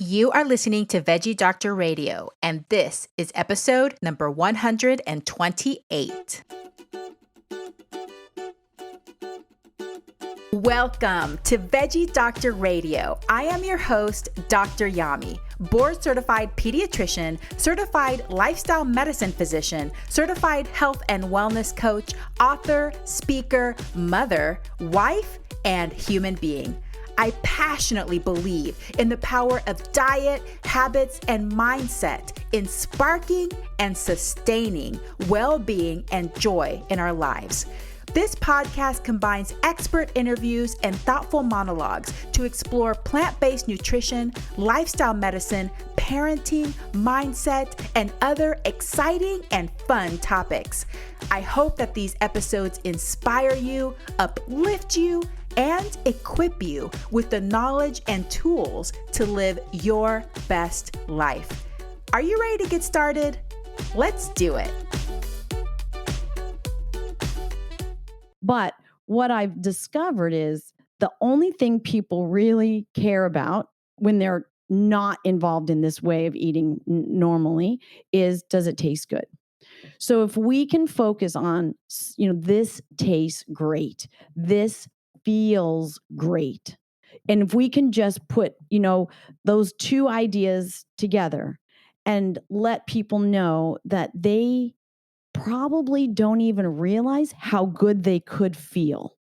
You are listening to Veggie Doctor Radio, and this is episode number 128. Welcome to Veggie Doctor Radio. I am your host, Dr. Yami, board-certified pediatrician, certified lifestyle medicine physician, certified health and wellness coach, author, speaker, mother, wife, and human being. I passionately believe in the power of diet, habits, and mindset in sparking and sustaining well-being and joy in our lives. This podcast combines expert interviews and thoughtful monologues to explore plant-based nutrition, lifestyle medicine, parenting, mindset, and other exciting and fun topics. I hope that these episodes inspire you, uplift you, and equip you with the knowledge and tools to live your best life. Are you ready to get started? Let's do it. But what I've discovered is the only thing people really care about when they're not involved in this way of eating normally is, does it taste good? So if we can focus on, this tastes great, this feels great. And if we can just put, those two ideas together and let people know that they probably don't even realize how good they could feel.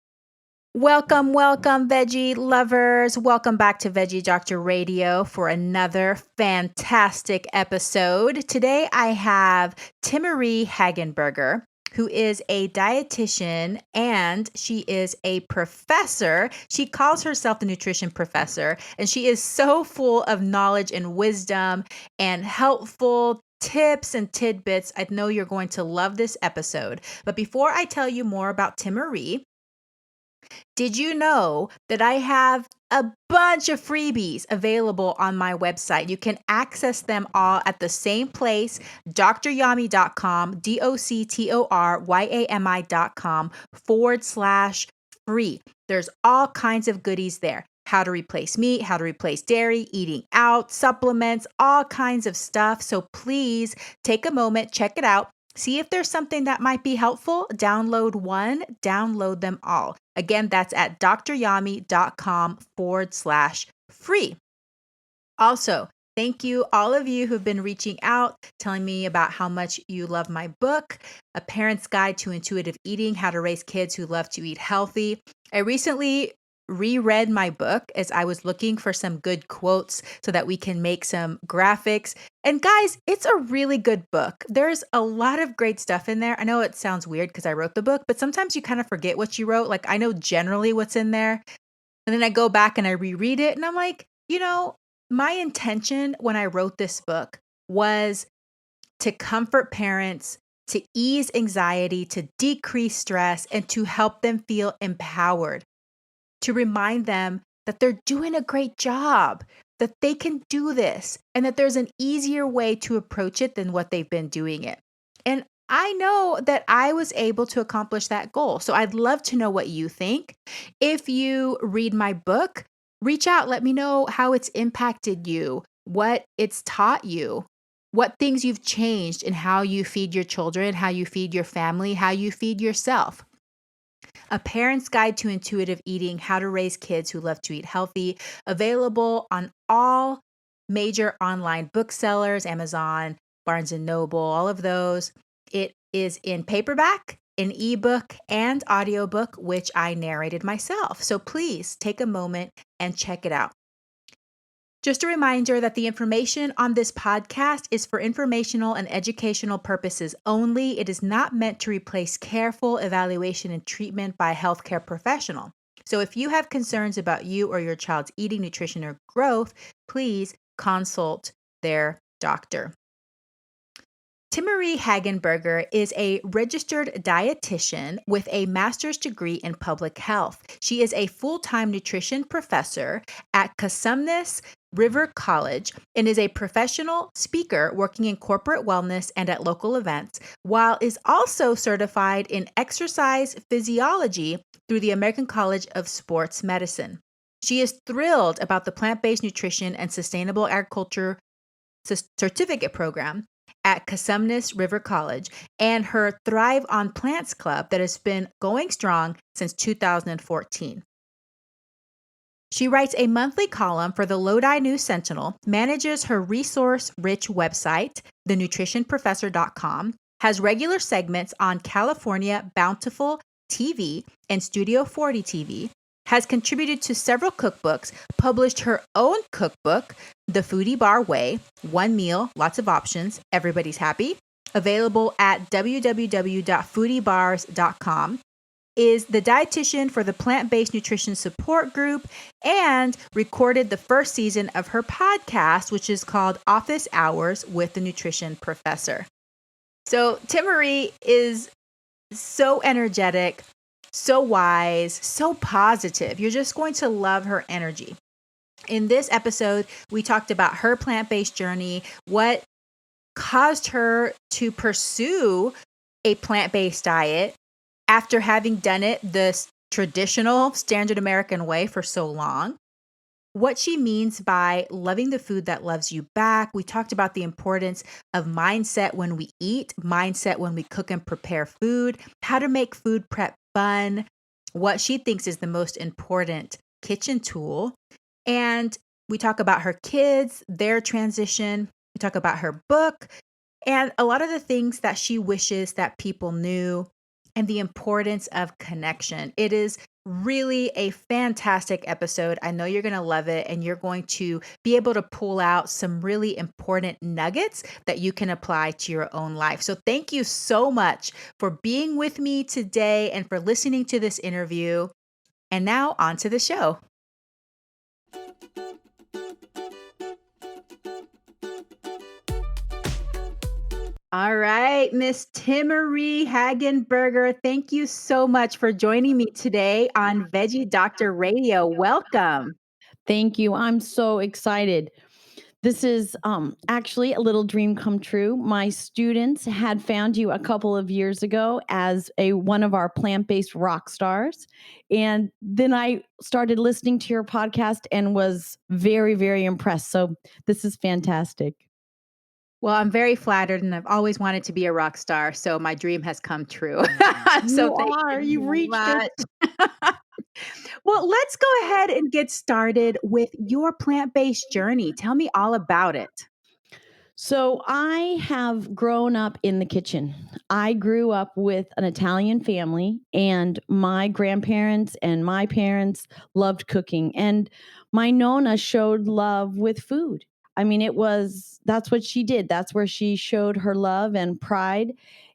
Welcome, veggie lovers. Welcome back to Veggie Doctor Radio for another fantastic episode. Today I have Timaree Hagenburger, who is a dietitian and she is a professor. She calls herself the nutrition professor, and she is so full of knowledge and wisdom and helpful tips and tidbits. I know you're going to love this episode. But before I tell you more about Timaree, did you know that I have a bunch of freebies available on my website? You can access them all at the same place, doctoryami.com, doctoryami.com/free. There's all kinds of goodies there. How to replace meat, how to replace dairy, eating out, supplements, all kinds of stuff. So please take a moment, check it out. See if there's something that might be helpful. Download one, download them all. Again, that's at doctoryami.com/free. Also, thank you, all of you who've been reaching out, telling me about how much you love my book, A Parent's Guide to Intuitive Eating, How to Raise Kids Who Love to Eat Healthy. I recently reread my book as I was looking for some good quotes so that we can make some graphics. And guys, it's a really good book. There's a lot of great stuff in there. I know it sounds weird because I wrote the book, but sometimes you kind of forget what you wrote. Like, I know generally what's in there. And then I go back and I reread it and I'm like, my intention when I wrote this book was to comfort parents, to ease anxiety, to decrease stress, and to help them feel empowered. To remind them that they're doing a great job, that they can do this, and that there's an easier way to approach it than what they've been doing it. And I know that I was able to accomplish that goal. So I'd love to know what you think. If you read my book, reach out, let me know how it's impacted you, what it's taught you, what things you've changed in how you feed your children, how you feed your family, how you feed yourself. A Parent's Guide to Intuitive Eating, How to Raise Kids Who Love to Eat Healthy, available on all major online booksellers, Amazon, Barnes & Noble, all of those. It is in paperback, in ebook, and audiobook, which I narrated myself. So please take a moment and check it out. Just a reminder that the information on this podcast is for informational and educational purposes only. It is not meant to replace careful evaluation and treatment by a healthcare professional. So if you have concerns about you or your child's eating, nutrition, or growth, please consult their doctor. Timaree Hagenburger is a registered dietitian with a master's degree in public health. She is a full-time nutrition professor at Cazorla-Lancaster River College and is a professional speaker working in corporate wellness and at local events, while is also certified in exercise physiology through the American College of Sports Medicine. She is thrilled about the plant-based nutrition and sustainable agriculture certificate program at Casumnes River College and her Thrive on Plants Club that has been going strong since 2014. She writes a monthly column for the Lodi News Sentinel, manages her resource-rich website, thenutritionprofessor.com, has regular segments on California Bountiful TV and Studio 40 TV, has contributed to several cookbooks, published her own cookbook, The Foodie Bar Way, One Meal, Lots of Options, Everybody's Happy, available at www.foodiebars.com, is the dietitian for the Plant-Based Nutrition Support Group, and recorded the first season of her podcast, which is called Office Hours with the Nutrition Professor. So Timaree is so energetic, so wise, so positive. You're just going to love her energy. In this episode, we talked about her plant-based journey, what caused her to pursue a plant-based diet after having done it the traditional standard American way for so long, what she means by loving the food that loves you back. We talked about the importance of mindset when we eat, mindset when we cook and prepare food, how to make food prep fun, what she thinks is the most important kitchen tool. And we talk about her kids, their transition. We talk about her book and a lot of the things that she wishes that people knew and the importance of connection. It is really a fantastic episode. I know you're going to love it, and you're going to be able to pull out some really important nuggets that you can apply to your own life. So thank you so much for being with me today and for listening to this interview. And now on to the show. All right, Miss Timaree Hagenburger, thank you so much for joining me today on Veggie Doctor Radio. Welcome. Thank you. I'm so excited. This is actually a little dream come true. My students had found you a couple of years ago as one of our plant-based rock stars. And then I started listening to your podcast and was very, very impressed. So this is fantastic. Well, I'm very flattered, and I've always wanted to be a rock star, so my dream has come true. You Thank are. you You've very reached much. it. Well, let's go ahead and get started with your plant-based journey. Tell me all about it. So I have grown up in the kitchen. I grew up with an Italian family, and my grandparents and my parents loved cooking. And my Nonna showed love with food. I mean, that's what she did. That's where she showed her love and pride.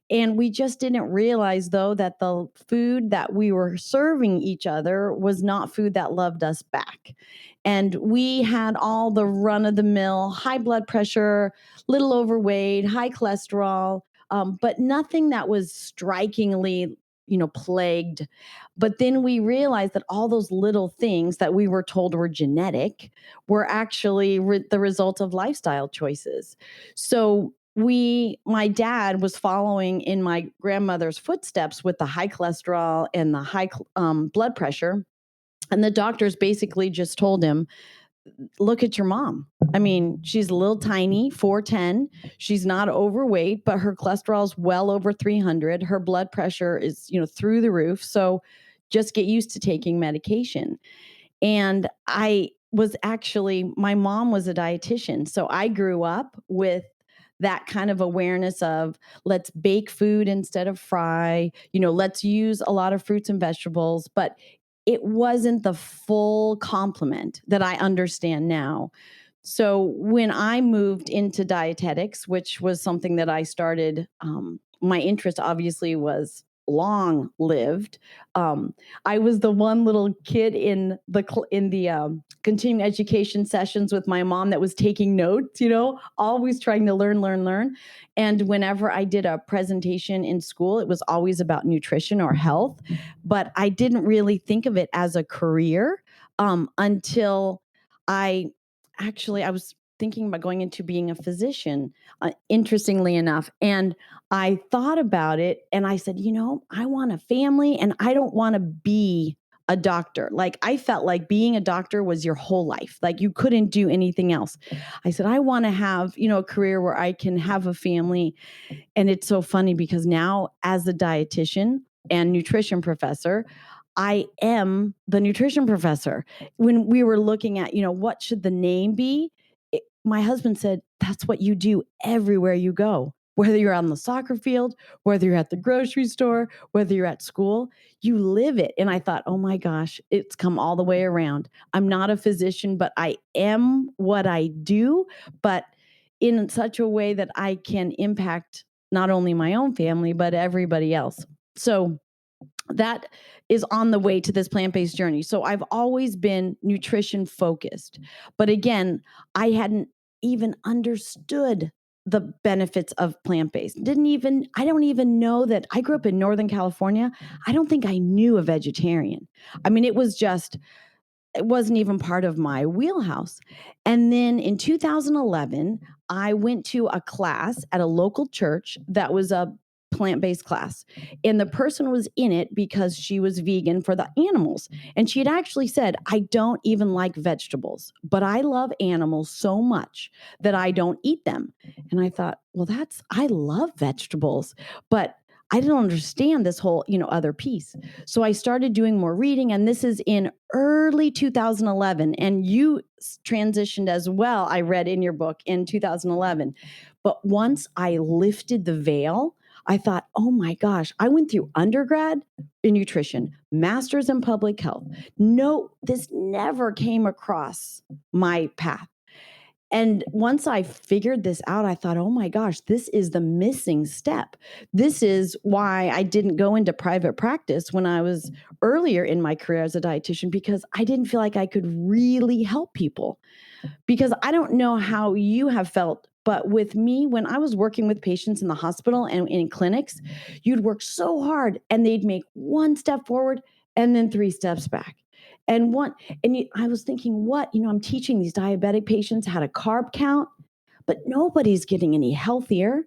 And we just didn't realize, though, that the food that we were serving each other was not food that loved us back. And we had all the run of the mill, high blood pressure, little overweight, high cholesterol, but nothing that was strikingly, plagued. But then we realized that all those little things that we were told were genetic were actually the result of lifestyle choices. So my dad was following in my grandmother's footsteps with the high cholesterol and the high blood pressure. And the doctors basically just told him, look at your mom. I mean, she's a little tiny, 4'10". She's not overweight, but her cholesterol's well over 300. Her blood pressure is, through the roof. So just get used to taking medication. And my mom was a dietitian. So I grew up with that kind of awareness of let's bake food instead of fry, let's use a lot of fruits and vegetables, but it wasn't the full complement that I understand now. So when I moved into dietetics, which was something that I started, my interest obviously was long lived. I was the one little kid in the continuing education sessions with my mom that was taking notes, always trying to learn. And whenever I did a presentation in school, it was always about nutrition or health, but I didn't really think of it as a career until I was thinking about going into being a physician, interestingly enough. And I thought about it and I said, I want a family and I don't want to be a doctor. Like I felt like being a doctor was your whole life. Like you couldn't do anything else. I said, I want to have, a career where I can have a family. And it's so funny because now as a dietitian and nutrition professor, I am the nutrition professor. When we were looking at, what should the name be? My husband said, that's what you do everywhere you go. Whether you're on the soccer field, whether you're at the grocery store, whether you're at school, you live it. And I thought, oh my gosh, it's come all the way around. I'm not a physician, but I am what I do, but in such a way that I can impact not only my own family, but everybody else. So that is on the way to this plant-based journey. So I've always been nutrition focused. But again, I hadn't even understood the benefits of plant-based. I don't even know that I grew up in Northern California. I don't think I knew a vegetarian. I mean, it wasn't even part of my wheelhouse. And then in 2011, I went to a class at a local church that was a plant-based class. And the person was in it because she was vegan for the animals. And she had actually said, I don't even like vegetables, but I love animals so much that I don't eat them. And I thought, well, I love vegetables, but I didn't understand this whole, other piece. So I started doing more reading, and this is in early 2011. And you transitioned as well, I read in your book in 2011. But once I lifted the veil, I thought, oh my gosh, I went through undergrad in nutrition, master's in public health. No, this never came across my path. And once I figured this out, I thought, oh my gosh, this is the missing step. This is why I didn't go into private practice when I was earlier in my career as a dietitian, because I didn't feel like I could really help people. Because I don't know how you have felt, but with me, when I was working with patients in the hospital and in clinics, you'd work so hard and they'd make one step forward and then three steps back. I was thinking, I'm teaching these diabetic patients how to carb count, but nobody's getting any healthier.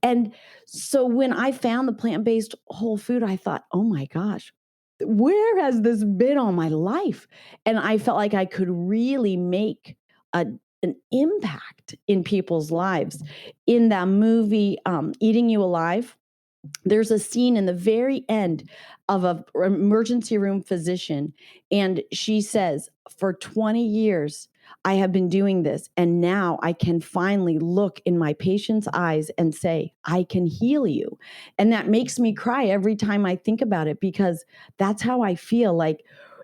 And so when I found the plant-based whole food, I thought, oh my gosh, where has this been all my life? And I felt like I could really make an impact in people's lives. In that movie, Eating You Alive, there's a scene in the very end of an emergency room physician, and she says, for 20 years, I have been doing this, and now I can finally look in my patient's eyes and say, I can heal you. And that makes me cry every time I think about it, because that's how I feel like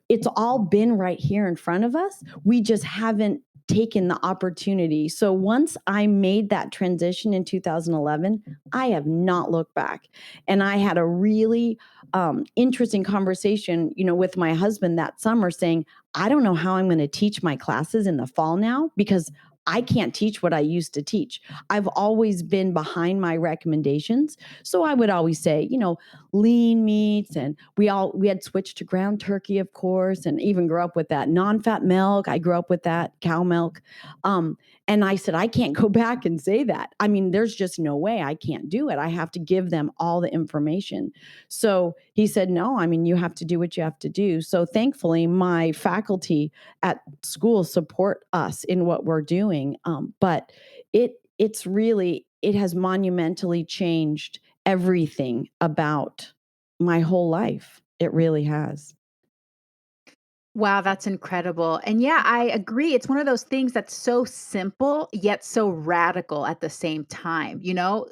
it's all been right here in front of us. We just haven't taken the opportunity. So once I made that transition in 2011, I have not looked back. And I had a really interesting conversation, with my husband that summer, saying, I don't know how I'm going to teach my classes in the fall now, because I can't teach what I used to teach. I've always been behind my recommendations. So I would always say, lean meats, and we had switched to ground turkey, of course, and even grew up with that non-fat milk. I grew up with that cow milk. And I said, I can't go back and say that. I mean, there's just no way. I can't do it. I have to give them all the information. So he said, no, I mean, you have to do what you have to do. So thankfully, my faculty at school support us in what we're doing. But it has monumentally changed everything about my whole life. It really has. Wow, that's incredible. And yeah, I agree. It's one of those things that's so simple, yet so radical at the same time,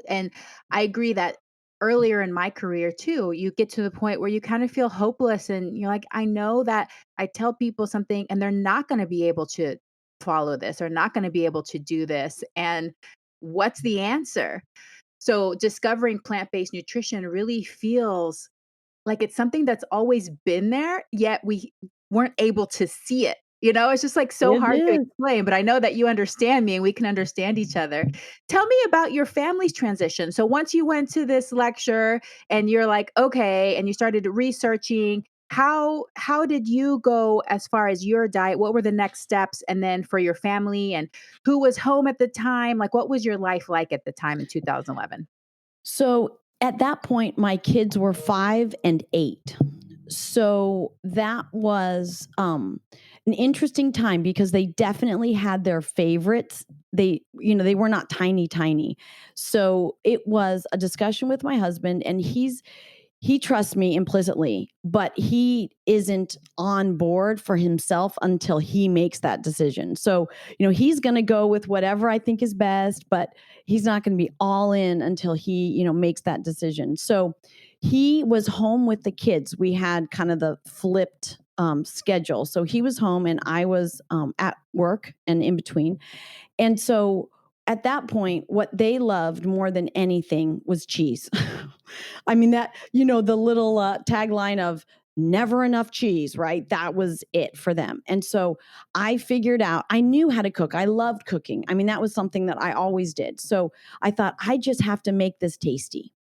And I agree that earlier in my career too, you get to the point where you kind of feel hopeless and you're like, I know that I tell people something and they're not going to be able to follow this or not going to be able to do this. And what's the answer? So discovering plant-based nutrition really feels like it's something that's always been there, yet we weren't able to see it. It's just, like, so It hard to is. explain, but I know that you understand me and we can understand each other. Tell me about your family's transition. So once you went to this lecture and you're like, "Okay," and you started researching, how did you go as far as your diet? What were the next steps? And then for your family, and who was home at the time? Like, what was your life like at the time in 2011? So at that point, my kids were 5 and 8. So that was an interesting time because they definitely had their favorites. They were not tiny, tiny. So it was a discussion with my husband, and he trusts me implicitly, but he isn't on board for himself until he makes that decision. So, he's going to go with whatever I think is best, but he's not going to be all in until he, makes that decision. So, he was home with the kids. We had kind of the flipped schedule. So, he was home and I was at work and in between. And so, at that point, what they loved more than anything was cheese. I mean, the little tagline of never enough cheese, right? That was it for them. And so I figured out, I knew how to cook. I loved cooking. I mean, that was something that I always did. So I thought, I just have to make this tasty.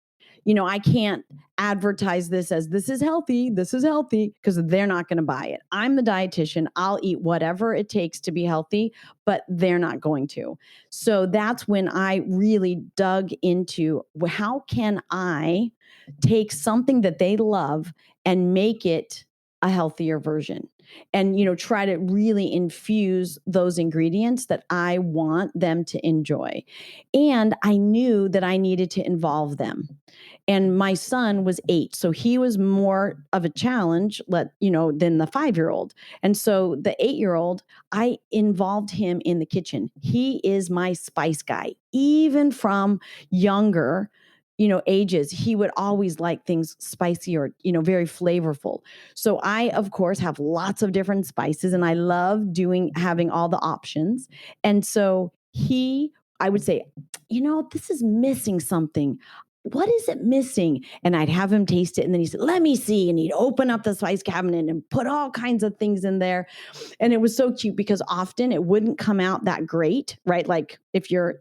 I can't advertise this is healthy, because they're not going to buy it. I'm the dietitian. I'll eat whatever it takes to be healthy, but they're not going to. So that's when I really dug into how can I take something that they love and make it a healthier version, and try to really infuse those ingredients that I want them to enjoy. And I knew that I needed to involve them. And my son was 8, so he was more of a challenge, than the 5-year-old. And so the 8-year-old, I involved him in the kitchen. He is my spice guy. Even from younger, ages, he would always like things spicy or, very flavorful. So I, of course, have lots of different spices, and I love having all the options. And so I would say, this is missing something. What is it missing? And I'd have him taste it. And then he said, let me see. And he'd open up the spice cabinet and put all kinds of things in there. And it was so cute because often it wouldn't come out that great, right? Like if you're,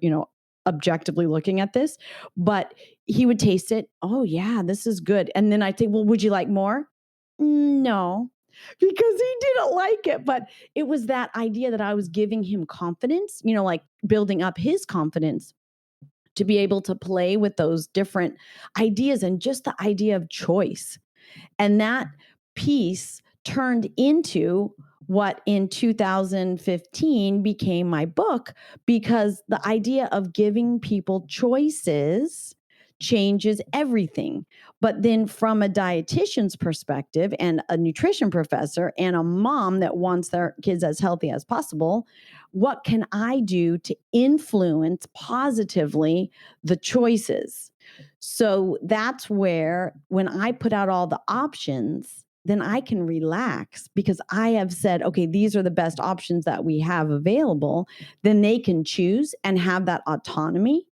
objectively looking at this, but he would taste it. Oh yeah, this is good. And then I'd say, well, would you like more? No, because he didn't like it. But it was that idea that I was giving him confidence, like building up his confidence to be able to play with those different ideas and just the idea of choice. And that piece turned into what in 2015 became my book, because the idea of giving people choices changes everything. But then, from a dietitian's perspective and a nutrition professor and a mom that wants their kids as healthy as possible, what can I do to influence positively the choices? So that's where, when I put out all the options, then I can relax because I have said, okay, these are the best options that we have available. Then they can choose and have that autonomy.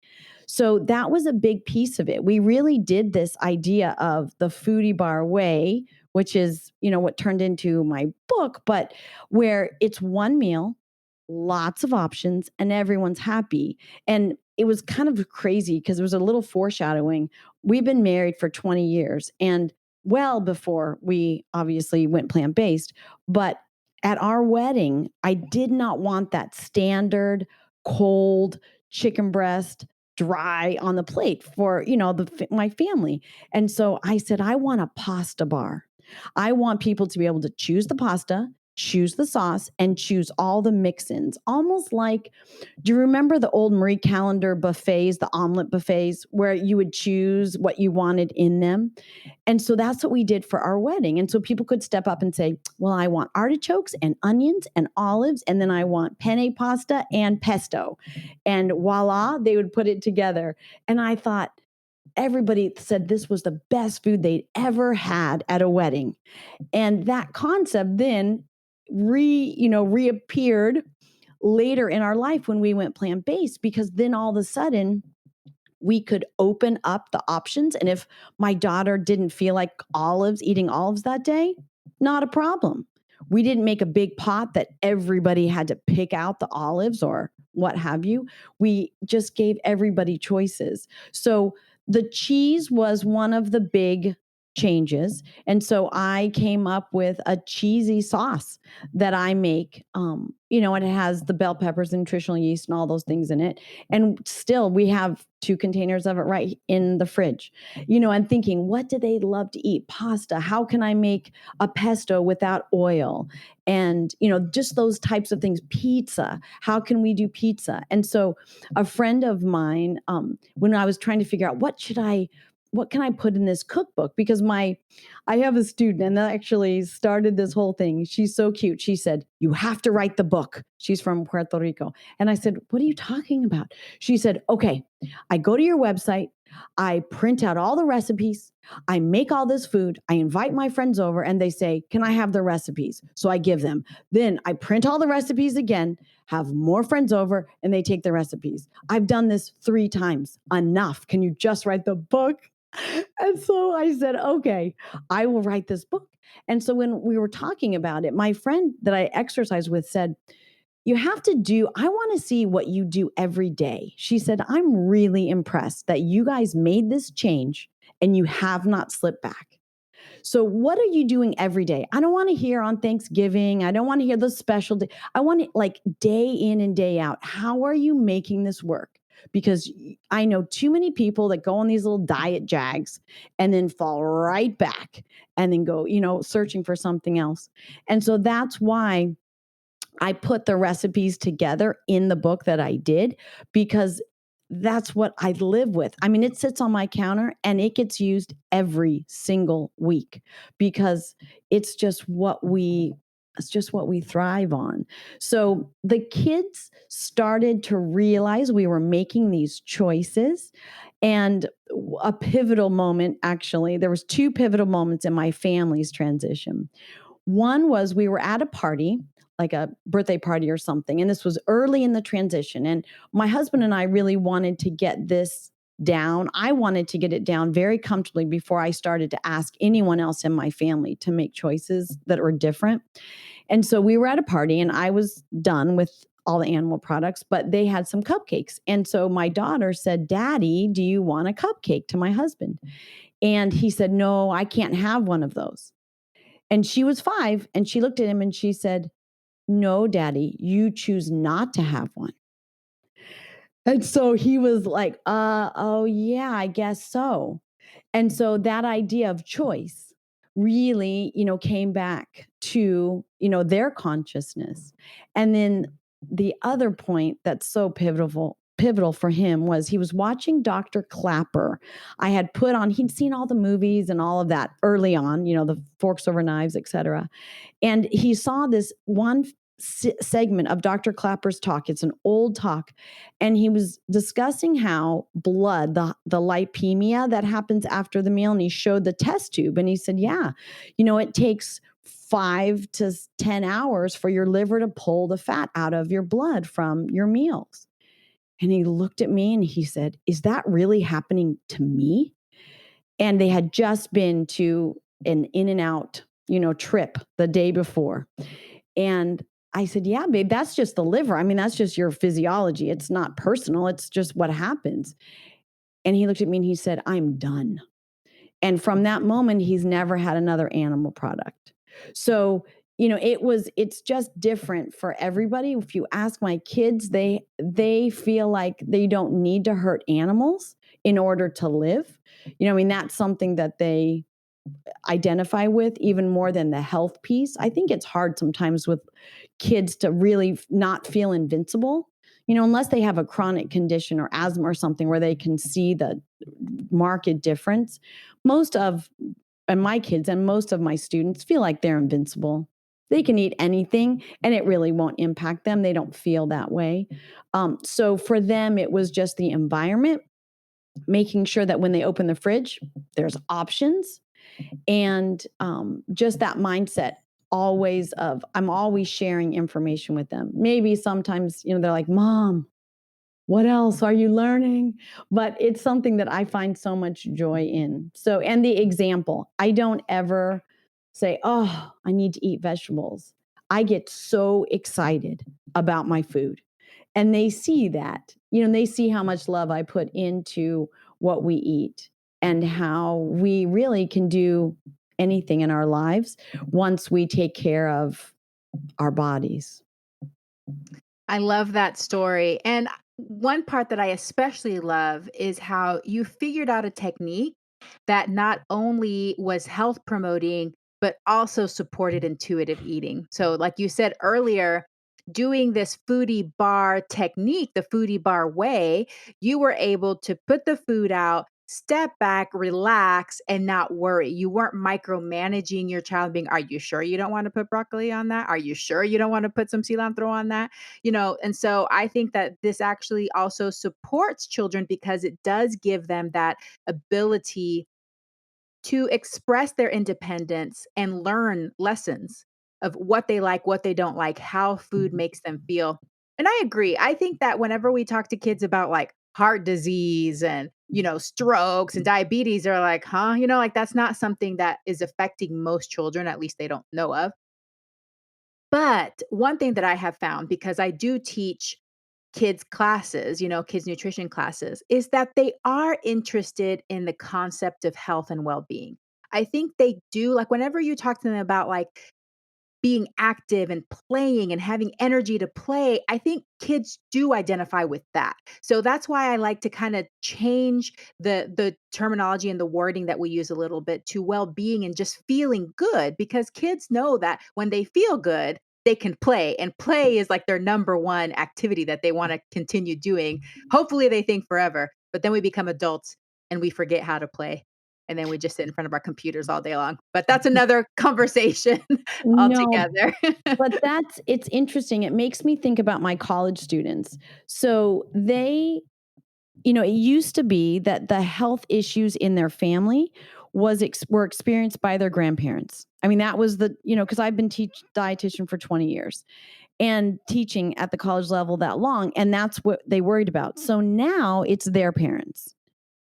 So that was a big piece of it. We really did this idea of the foodie bar way, which is, what turned into my book, but where it's one meal, lots of options, and everyone's happy. And it was kind of crazy because there was a little foreshadowing. We've been married for 20 years, and well before we obviously went plant-based, but at our wedding, I did not want that standard cold chicken breast dry on the plate for, my family. And so I said, I want a pasta bar. I want people to be able to choose the pasta, choose the sauce, and choose all the mix-ins. Almost like, do you remember the old Marie Callender buffets, the omelet buffets, where you would choose what you wanted in them? And so that's what we did for our wedding. And so people could step up and say, well, I want artichokes and onions and olives, and then I want penne pasta and pesto. And voila, they would put it together. And I thought, everybody said this was the best food they'd ever had at a wedding. And that concept then reappeared later in our life when we went plant-based, because then all of a sudden we could open up the options. And if my daughter didn't feel like eating olives that day, not a problem. We didn't make a big pot that everybody had to pick out the olives or what have you. We just gave everybody choices. So the cheese was one of the big changes. And so I came up with a cheesy sauce that I make, and it has the bell peppers and nutritional yeast and all those things in it. And still, we have 2 containers of it right in the fridge, and thinking, what do they love to eat? Pasta. How can I make a pesto without oil? And, just those types of things. Pizza. How can we do pizza? And so a friend of mine, when I was trying to figure out what can I put in this cookbook? Because I have a student and that actually started this whole thing. She's so cute. She said, "You have to write the book." She's from Puerto Rico. And I said, "What are you talking about?" She said, "Okay, I go to your website, I print out all the recipes, I make all this food, I invite my friends over and they say, 'Can I have the recipes?' So I give them. Then I print all the recipes again, have more friends over, and they take the recipes. I've done this 3 times. Enough. Can you just write the book?" And so I said, "Okay, I will write this book." And so when we were talking about it, my friend that I exercise with said, I want to see what you do every day. She said, "I'm really impressed that you guys made this change and you have not slipped back. So what are you doing every day? I don't want to hear on Thanksgiving. I don't want to hear the special day. I want it like day in and day out. How are you making this work?" Because I know too many people that go on these little diet jags and then fall right back and then go, searching for something else. And so that's why I put the recipes together in the book that I did, because that's what I live with. I mean, it sits on my counter and it gets used every single week because it's just what we thrive on. So the kids started to realize we were making these choices, and a pivotal moment, actually, there was 2 pivotal moments in my family's transition. One was we were at a party, like a birthday party or something, and this was early in the transition. And my husband and I really wanted to get this down. I wanted to get it down very comfortably before I started to ask anyone else in my family to make choices that were different. And so we were at a party and I was done with all the animal products, but they had some cupcakes. And so my daughter said, "Daddy, do you want a cupcake?" to my husband. And he said, "No, I can't have one of those." And she was 5 and she looked at him and she said, "No, Daddy, you choose not to have one." And so he was like, oh, yeah, I guess so." And so that idea of choice really, came back to, their consciousness. And then the other point that's so pivotal for him was he was watching Dr. Clapper. He'd seen all the movies and all of that early on, the Forks Over Knives, etc. And he saw this one segment of Dr. Clapper's talk. It's an old talk. And he was discussing how blood, the lipemia that happens after the meal, and he showed the test tube. And he said, "Yeah, it takes 5 to 10 hours for your liver to pull the fat out of your blood from your meals." And he looked at me and he said, "Is that really happening to me?" And they had just been to an In-N-Out, trip the day before. And I said, "Yeah, babe, that's just the liver. I mean, that's just your physiology. It's not personal. It's just what happens." And he looked at me and he said, "I'm done." And from that moment, he's never had another animal product. So, it's just different for everybody. If you ask my kids, they feel like they don't need to hurt animals in order to live. I mean, that's something that they identify with even more than the health piece. I think it's hard sometimes with kids to really not feel invincible, unless they have a chronic condition or asthma or something where they can see the marked difference. And my kids and most of my students feel like they're invincible. They can eat anything and it really won't impact them. They don't feel that way. So for them, it was just the environment, making sure that when they open the fridge, there's options, and just that mindset always of I'm always sharing information with them. Maybe sometimes, they're like, "Mom, what else are you learning?" But it's something that I find so much joy in. So, and the example, I don't ever say, "Oh, I need to eat vegetables." I get so excited about my food. And they see that, they see how much love I put into what we eat. and how we really can do anything in our lives once we take care of our bodies. I love that story. And one part that I especially love is how you figured out a technique that not only was health promoting, but also supported intuitive eating. So, like you said earlier, doing this foodie bar technique, the foodie bar way, you were able to put the food out, step back, relax, and not worry. You weren't micromanaging your child, being, are you sure you don't want to put broccoli on that? Are you sure you don't want to put some cilantro on that? And so I think that this actually also supports children because it does give them that ability to express their independence and learn lessons of what they like, what they don't like, how food makes them feel. And I agree. I think that whenever we talk to kids about like heart disease and, strokes and diabetes, they're like, huh? Like that's not something that is affecting most children, at least they don't know of. But one thing that I have found, because I do teach kids classes, kids nutrition classes, is that they are interested in the concept of health and well-being. I think they do, like whenever you talk to them about like being active and playing and having energy to play, I think kids do identify with that. So that's why I like to kind of change the terminology and the wording that we use a little bit to well-being and just feeling good, because kids know that when they feel good, they can play, and play is like their number one activity that they want to continue doing. Hopefully they think forever, but then we become adults and we forget how to play. And then we just sit in front of our computers all day long. But that's another conversation No, altogether. but it's interesting. It makes me think about my college students. So it used to be that the health issues in their family were experienced by their grandparents. I mean, that was because I've been dietitian for 20 years and teaching at the college level that long, and that's what they worried about. So now it's their parents.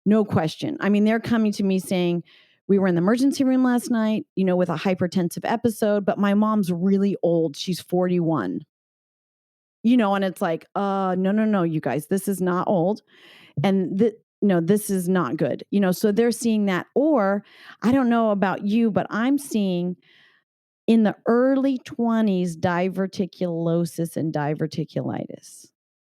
No question. I mean, they're coming to me saying, we were in the emergency room last night, with a hypertensive episode, but my mom's really old. She's 41. And it's like, no, no, no, you guys, this is not old. And no, this is not good. So they're seeing that. Or I don't know about you, but I'm seeing in the early 20s diverticulosis and diverticulitis.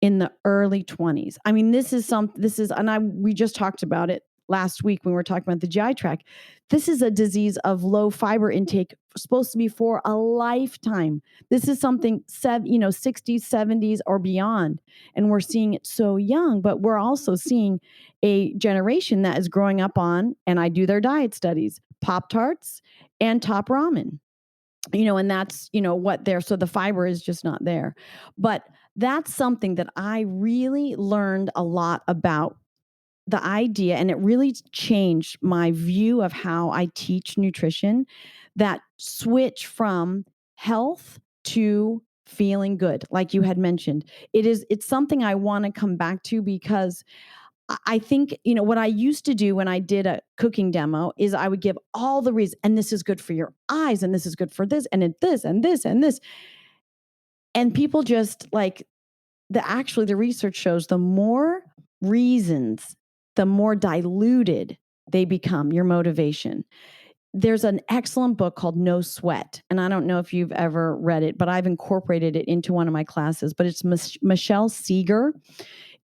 In the early 20s. I mean, we just talked about it last week when we were talking about the GI tract. This is a disease of low fiber intake, supposed to be for a lifetime. This is something 60s, 70s or beyond. And we're seeing it so young, but we're also seeing a generation that is growing up on, and I do their diet studies, Pop-Tarts and Top Ramen. And that's, what there. So the fiber is just not there. But that's something that I really learned a lot about the idea, and it really changed my view of how I teach nutrition, that switch from health to feeling good, like you had mentioned. It's something I want to come back to, because I think, what I used to do when I did a cooking demo is I would give all the reasons, and this is good for your eyes, and this is good for this, and it this, and this, and this. And people just like the research shows the more reasons, the more diluted they become, your motivation. There's an excellent book called No Sweat. And I don't know if you've ever read it, but I've incorporated it into one of my classes. But it's Michelle Seeger.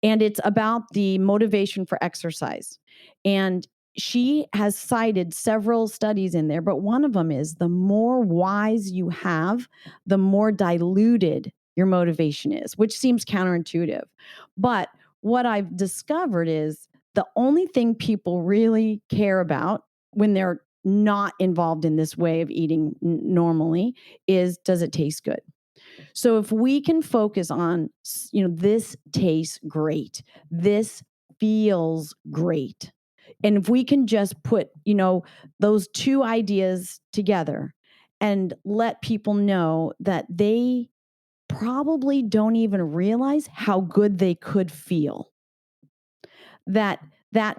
And it's about the motivation for exercise. And she has cited several studies in there, but one of them is the more whys you have, the more diluted your motivation is, which seems counterintuitive. But what I've discovered is the only thing people really care about when they're not involved in this way of eating normally is, does it taste good? So if we can focus on, this tastes great, this feels great. And if we can just put, those two ideas together and let people know that they probably don't even realize how good they could feel, that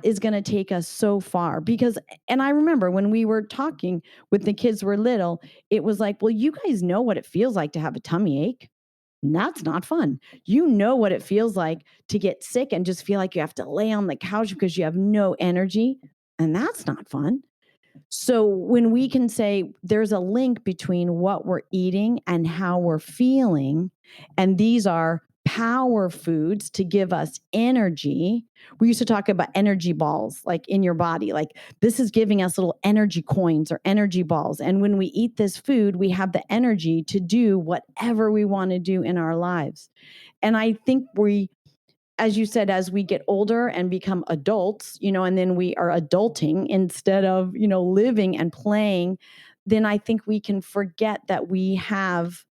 is going to take us so far. Because, and I remember when we were talking with the kids were little, it was like, well, you guys know what it feels like to have a tummy ache. And that's not fun. You know what it feels like to get sick and just feel like you have to lay on the couch because you have no energy. And that's not fun. So when we can say there's a link between what we're eating and how we're feeling, and these are power foods to give us energy. We used to talk about energy balls, like in your body, like this is giving us little energy coins or energy balls. And when we eat this food, we have the energy to do whatever we want to do in our lives. And I think as you said, as we get older and become adults, and then we are adulting instead of, living and playing, then I think we can forget that we have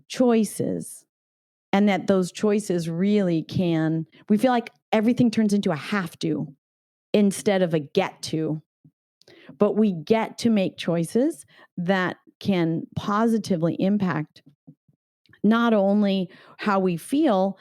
choices and that those choices really we feel like everything turns into a have to instead of a get to. But we get to make choices that can positively impact not only how we feel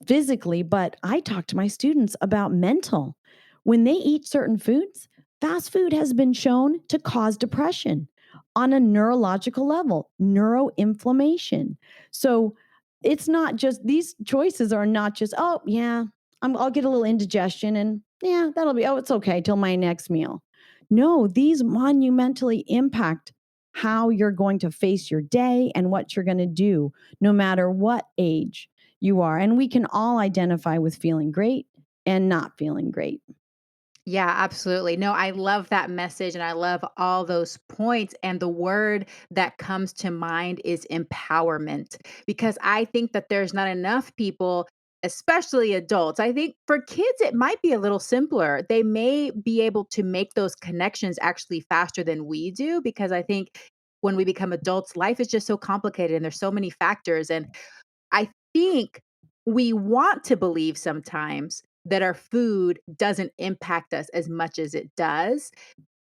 physically, but I talk to my students about mental. When they eat certain foods, fast food has been shown to cause depression on a neurological level, neuroinflammation. So it's not just, these choices are not just, oh, yeah, I'll get a little indigestion and yeah, it's okay till my next meal. No, these monumentally impact how you're going to face your day and what you're going to do, no matter what age you are. And we can all identify with feeling great and not feeling great. Yeah, absolutely. No, I love that message and I love all those points. And the word that comes to mind is empowerment, because I think that there's not enough people, especially adults. I think for kids, it might be a little simpler. They may be able to make those connections actually faster than we do, because I think when we become adults, life is just so complicated and there's so many factors. And I think we want to believe sometimes that our food doesn't impact us as much as it does.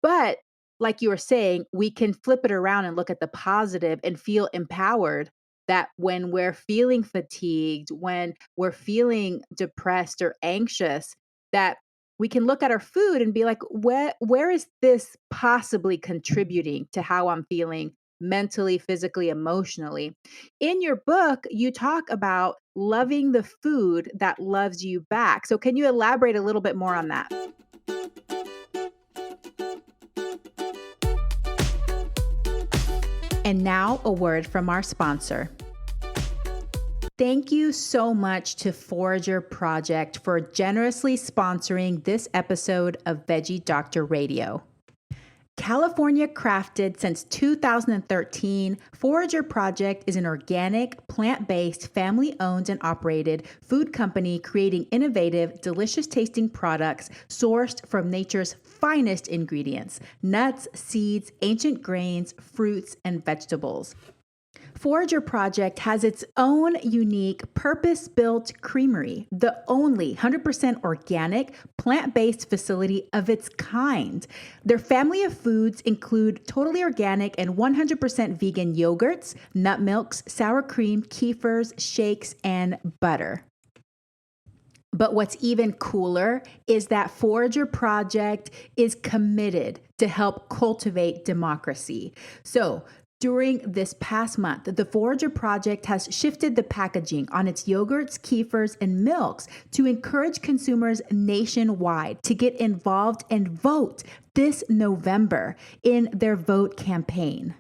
But like you were saying, we can flip it around and look at the positive and feel empowered that when we're feeling fatigued, when we're feeling depressed or anxious, that we can look at our food and be like, where is this possibly contributing to how I'm feeling mentally, physically, emotionally? In your book, you talk about loving the food that loves you back. So can you elaborate a little bit more on that? And now, a word from our sponsor. Thank you so much to Forager Project for generously sponsoring this episode of Veggie Doctor Radio. California crafted since 2013, Forager Project is an organic, plant-based, family-owned and operated food company creating innovative, delicious-tasting products sourced from nature's finest ingredients: nuts, seeds, ancient grains, fruits, and vegetables. Forager Project has its own unique purpose-built creamery, the only 100% organic, plant-based facility of its kind. Their family of foods include totally organic and 100% vegan yogurts, nut milks, sour cream, kefirs, shakes, and butter. But what's even cooler is that Forager Project is committed to help cultivate democracy. So, during this past month, the Forager Project has shifted the packaging on its yogurts, kefirs, and milks to encourage consumers nationwide to get involved and vote this November in their vote campaign.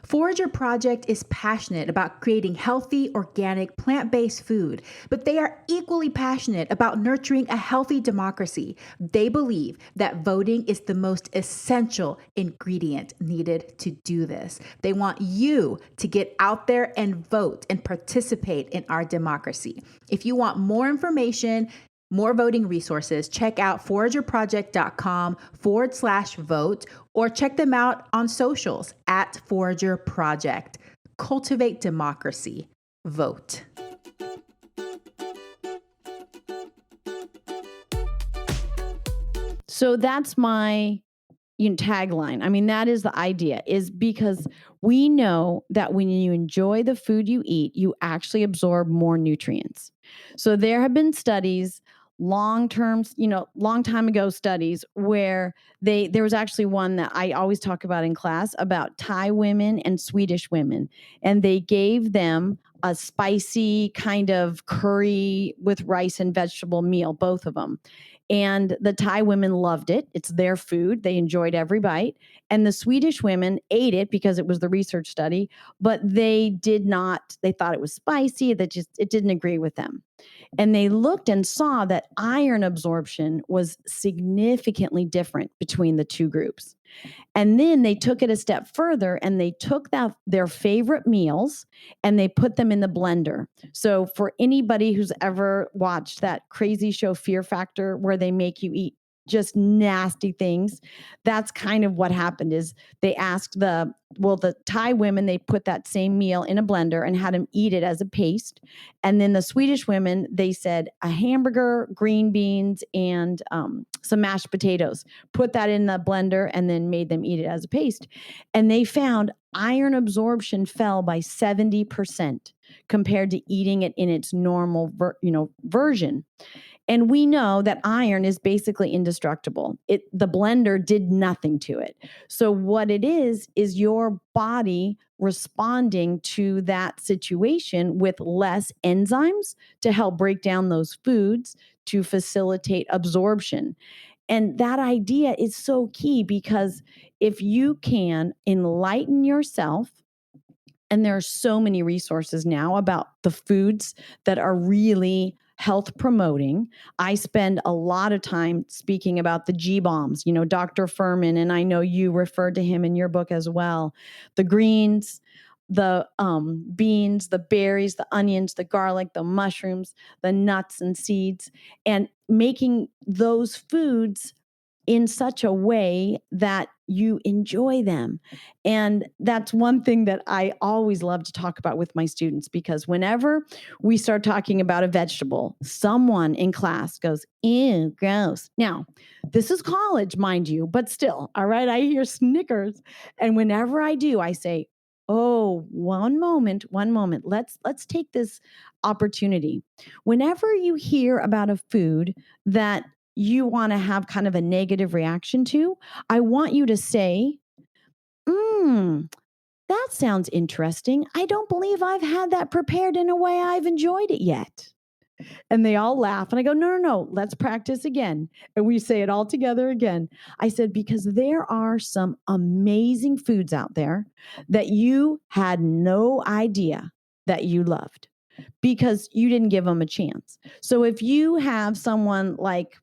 Forager Project is passionate about creating healthy, organic, plant-based food, but they are equally passionate about nurturing a healthy democracy. They believe that voting is the most essential ingredient needed to do this. They want you to get out there and vote and participate in our democracy. If you want more information, more voting resources, check out foragerproject.com/vote or check them out on socials at Forager Project. Cultivate democracy. Vote. So that's my tagline. I mean, that is the idea, is because we know that when you enjoy the food you eat, you actually absorb more nutrients. So there have been studies, long time ago studies, where there was actually one that I always talk about in class about Thai women and Swedish women. And they gave them a spicy kind of curry with rice and vegetable meal, both of them. And the Thai women loved it. It's their food. They enjoyed every bite. And the Swedish women ate it because it was the research study, but they did not, they thought it was spicy, that just it didn't agree with them. And they looked and saw that iron absorption was significantly different between the two groups. And then they took it a step further and they took their favorite meals and they put them in the blender. So for anybody who's ever watched that crazy show Fear Factor where they make you eat just nasty things, that's kind of what happened. Is they asked the Thai women, they put that same meal in a blender and had them eat it as a paste. And then the Swedish women, they said a hamburger, green beans, and some mashed potatoes, put that in the blender and then made them eat it as a paste. And they found iron absorption fell by 70% compared to eating it in its normal version. And we know that iron is basically indestructible. The blender did nothing to it. So what it is your body responding to that situation with less enzymes to help break down those foods to facilitate absorption. And that idea is so key because if you can enlighten yourself, and there are so many resources now about the foods that are really health promoting. I spend a lot of time speaking about the G bombs, Dr. Furman, and I know you referred to him in your book as well. The greens, the beans, the berries, the onions, the garlic, the mushrooms, the nuts and seeds, and making those foods in such a way that you enjoy them. And that's one thing that I always love to talk about with my students, because whenever we start talking about a vegetable, someone in class goes, ew, gross. Now, this is college, mind you, but still, all right, I hear snickers. And whenever I do, I say, oh, one moment. Let's take this opportunity. Whenever you hear about a food that you want to have kind of a negative reaction to, I want you to say, that sounds interesting. I don't believe I've had that prepared in a way I've enjoyed it yet. And they all laugh. And I go, no, let's practice again. And we say it all together again. I said, because there are some amazing foods out there that you had no idea that you loved because you didn't give them a chance. So if you have someone like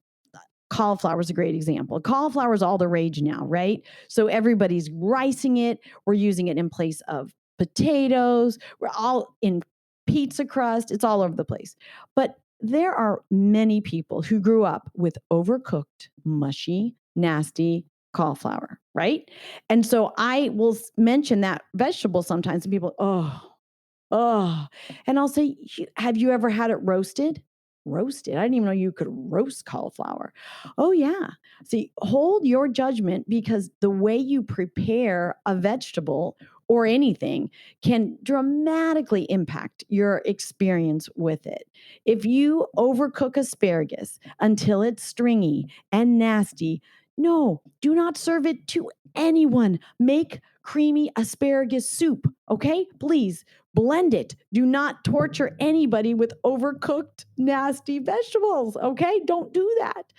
cauliflower is a great example. Cauliflower is all the rage now, right? So everybody's ricing it. We're using it in place of potatoes. We're all in pizza crust. It's all over the place. But there are many people who grew up with overcooked, mushy, nasty cauliflower, right? And so I will mention that vegetable sometimes, and people, oh. And I'll say, have you ever had it roasted? Roasted. I didn't even know you could roast cauliflower. Oh, yeah. See, hold your judgment, because the way you prepare a vegetable or anything can dramatically impact your experience with it. If you overcook asparagus until it's stringy and nasty, no, do not serve it to anyone. Make creamy asparagus soup, okay? Please blend it. Do not torture anybody with overcooked, nasty vegetables, okay? Don't do that.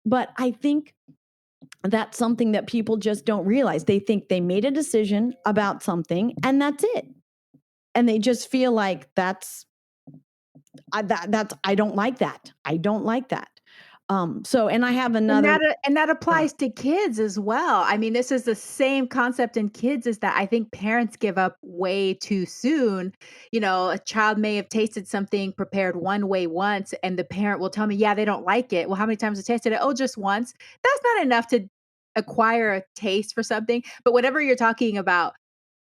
But I think that's something that people just don't realize. They think they made a decision about something and that's it. And they just feel like that's I don't like that. I don't like that. And I have another. And that applies to kids as well. I mean, this is the same concept in kids, is that I think parents give up way too soon. A child may have tasted something prepared one way once, and the parent will tell me, "Yeah, they don't like it." Well, how many times have you tasted it? "Oh, just once." That's not enough to acquire a taste for something. But whenever you're talking about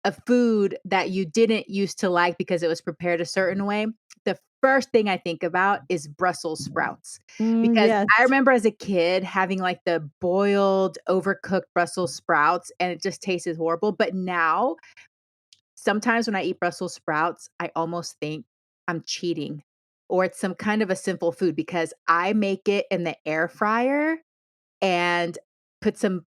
a food that you didn't used to like because it was prepared a certain way, the first thing I think about is Brussels sprouts. Because Yes. I remember as a kid having like the boiled, overcooked Brussels sprouts, and it just tasted horrible. But now, sometimes when I eat Brussels sprouts, I almost think I'm cheating, or it's some kind of a simple food because I make it in the air fryer and put some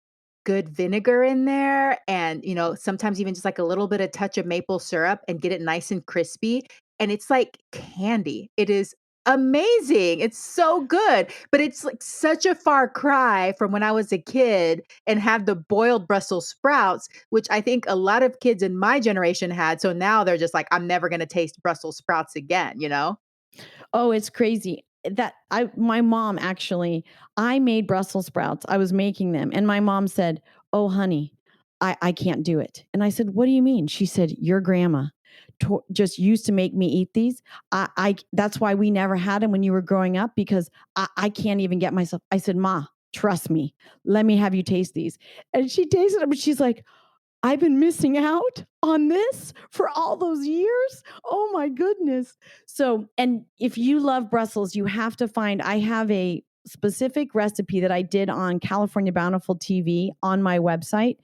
good vinegar in there and, sometimes even just like a little bit of touch of maple syrup and get it nice and crispy, and it's like candy. It is amazing. It's so good, but it's like such a far cry from when I was a kid and have the boiled Brussels sprouts, which I think a lot of kids in my generation had. So now they're just like, I'm never going to taste Brussels sprouts again, you know? Oh, it's crazy. That I my mom actually, I made Brussels sprouts. I was making them and my mom said, "Oh, honey, I can't do it." And I said, "What do you mean?" She said, "Your grandma just used to make me eat these. I that's why we never had them when you were growing up because I can't even get myself." I said, "Ma, trust me. Let me have you taste these." And she tasted them and she's like, I've been missing out on this for all those years. Oh my goodness. So, and if you love Brussels, you have to find, I have a specific recipe that I did on California Bountiful TV on my website.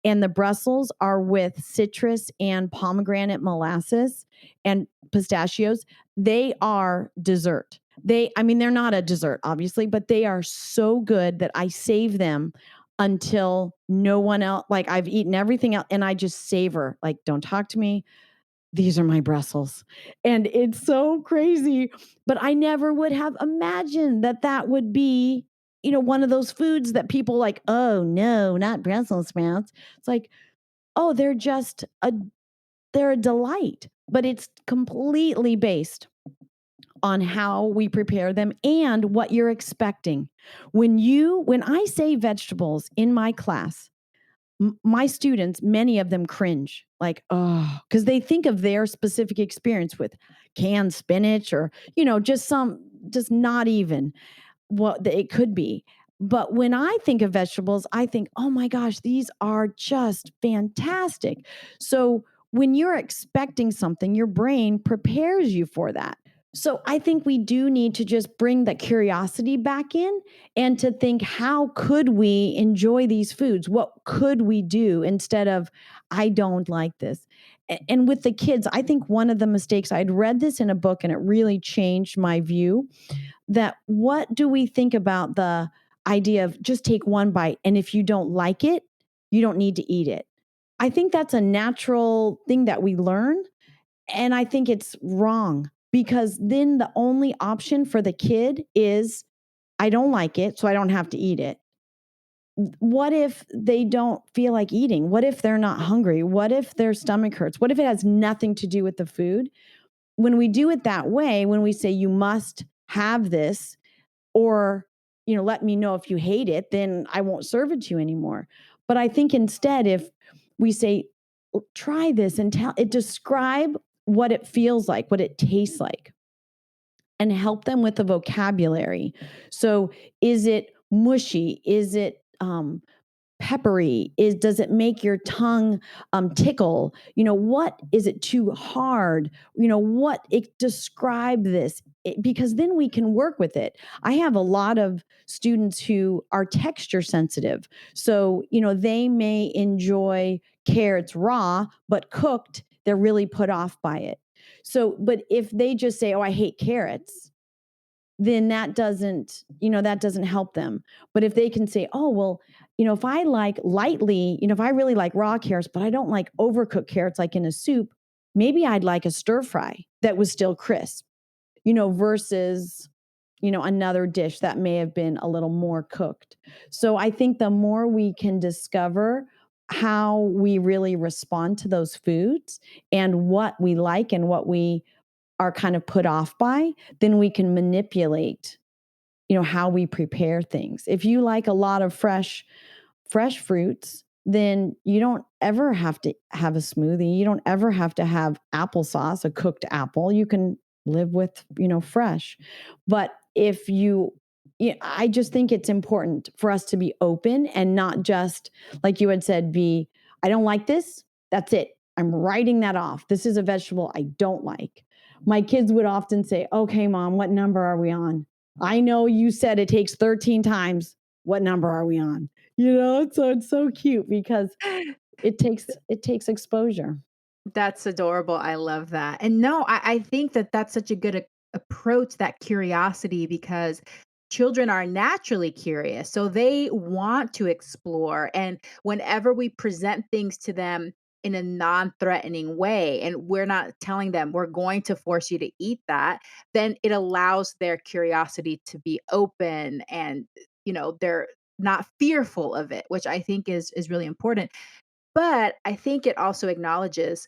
And the Brussels are with citrus and pomegranate molasses and pistachios. They are dessert. I mean, they're not a dessert, obviously, but they are so good that I save them until no one else, like I've eaten everything else and I just savor, like, don't talk to me. These are my Brussels. And it's so crazy. But I never would have imagined that that would be, one of those foods that people like, oh no, not Brussels sprouts. It's like, oh, they're a delight, but it's completely based on how we prepare them and what you're expecting. When I say vegetables in my class, my students, many of them cringe, like, oh, because they think of their specific experience with canned spinach or, just not even what it could be. But when I think of vegetables, I think, oh my gosh, these are just fantastic. So when you're expecting something, your brain prepares you for that. So I think we do need to just bring the curiosity back in and to think, how could we enjoy these foods? What could we do instead of, I don't like this? And with the kids, I think one of the mistakes, I'd read this in a book and it really changed my view, that what do we think about the idea of just take one bite and if you don't like it, you don't need to eat it. I think that's a natural thing that we learn, and I think it's wrong because then the only option for the kid is, I don't like it, so I don't have to eat it. What if they don't feel like eating? What if they're not hungry? What if their stomach hurts? What if it has nothing to do with the food? When we do it that way, when we say you must have this, or let me know if you hate it, then I won't serve it to you anymore. But I think instead, if we say, try this and describe what it feels like, what it tastes like, and help them with the vocabulary. So is it mushy? Is it peppery? Does it make your tongue tickle? What is it too hard? Describe this, because then we can work with it. I have a lot of students who are texture sensitive, so they may enjoy carrots raw, but cooked, they're really put off by it. So, but if they just say, "Oh, I hate carrots," then that doesn't help them. But if they can say, "Oh, well, if I like lightly, if I really like raw carrots, but I don't like overcooked carrots like in a soup, maybe I'd like a stir fry that was still crisp, versus, another dish that may have been a little more cooked." So I think the more we can discover how we really respond to those foods and what we like and what we are kind of put off by, then we can manipulate, how we prepare things. If you like a lot of fresh fruits, then you don't ever have to have a smoothie. You don't ever have to have applesauce, a cooked apple. You can live with, fresh. But if I just think it's important for us to be open and not just, like you had said, I don't like this. That's it. I'm writing that off. This is a vegetable I don't like. My kids would often say, "Okay, mom, what number are we on? I know you said it takes 13 times. What number are we on?" So it's so cute because it takes exposure. That's adorable. I love that. And no, I think that that's such a good approach, that curiosity, because children are naturally curious, so they want to explore. And whenever we present things to them in a non-threatening way, and we're not telling them we're going to force you to eat that, then it allows their curiosity to be open, and they're not fearful of it, which I think is really important. But I think it also acknowledges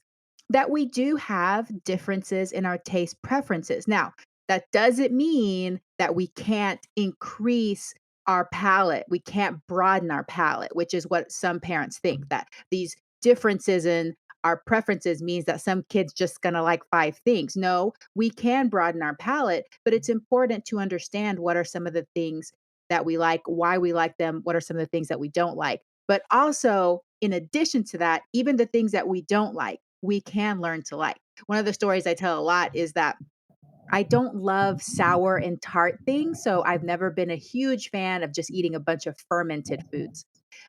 that we do have differences in our taste preferences. Now, that doesn't mean that we can't increase our palate. We can't broaden our palate, which is what some parents think, that these differences in our preferences means that some kids just going to like five things. No, we can broaden our palate, but it's important to understand what are some of the things that we like, why we like them, what are some of the things that we don't like. But also, in addition to that, even the things that we don't like, we can learn to like. One of the stories I tell a lot is that I don't love sour and tart things, so I've never been a huge fan of just eating a bunch of fermented foods.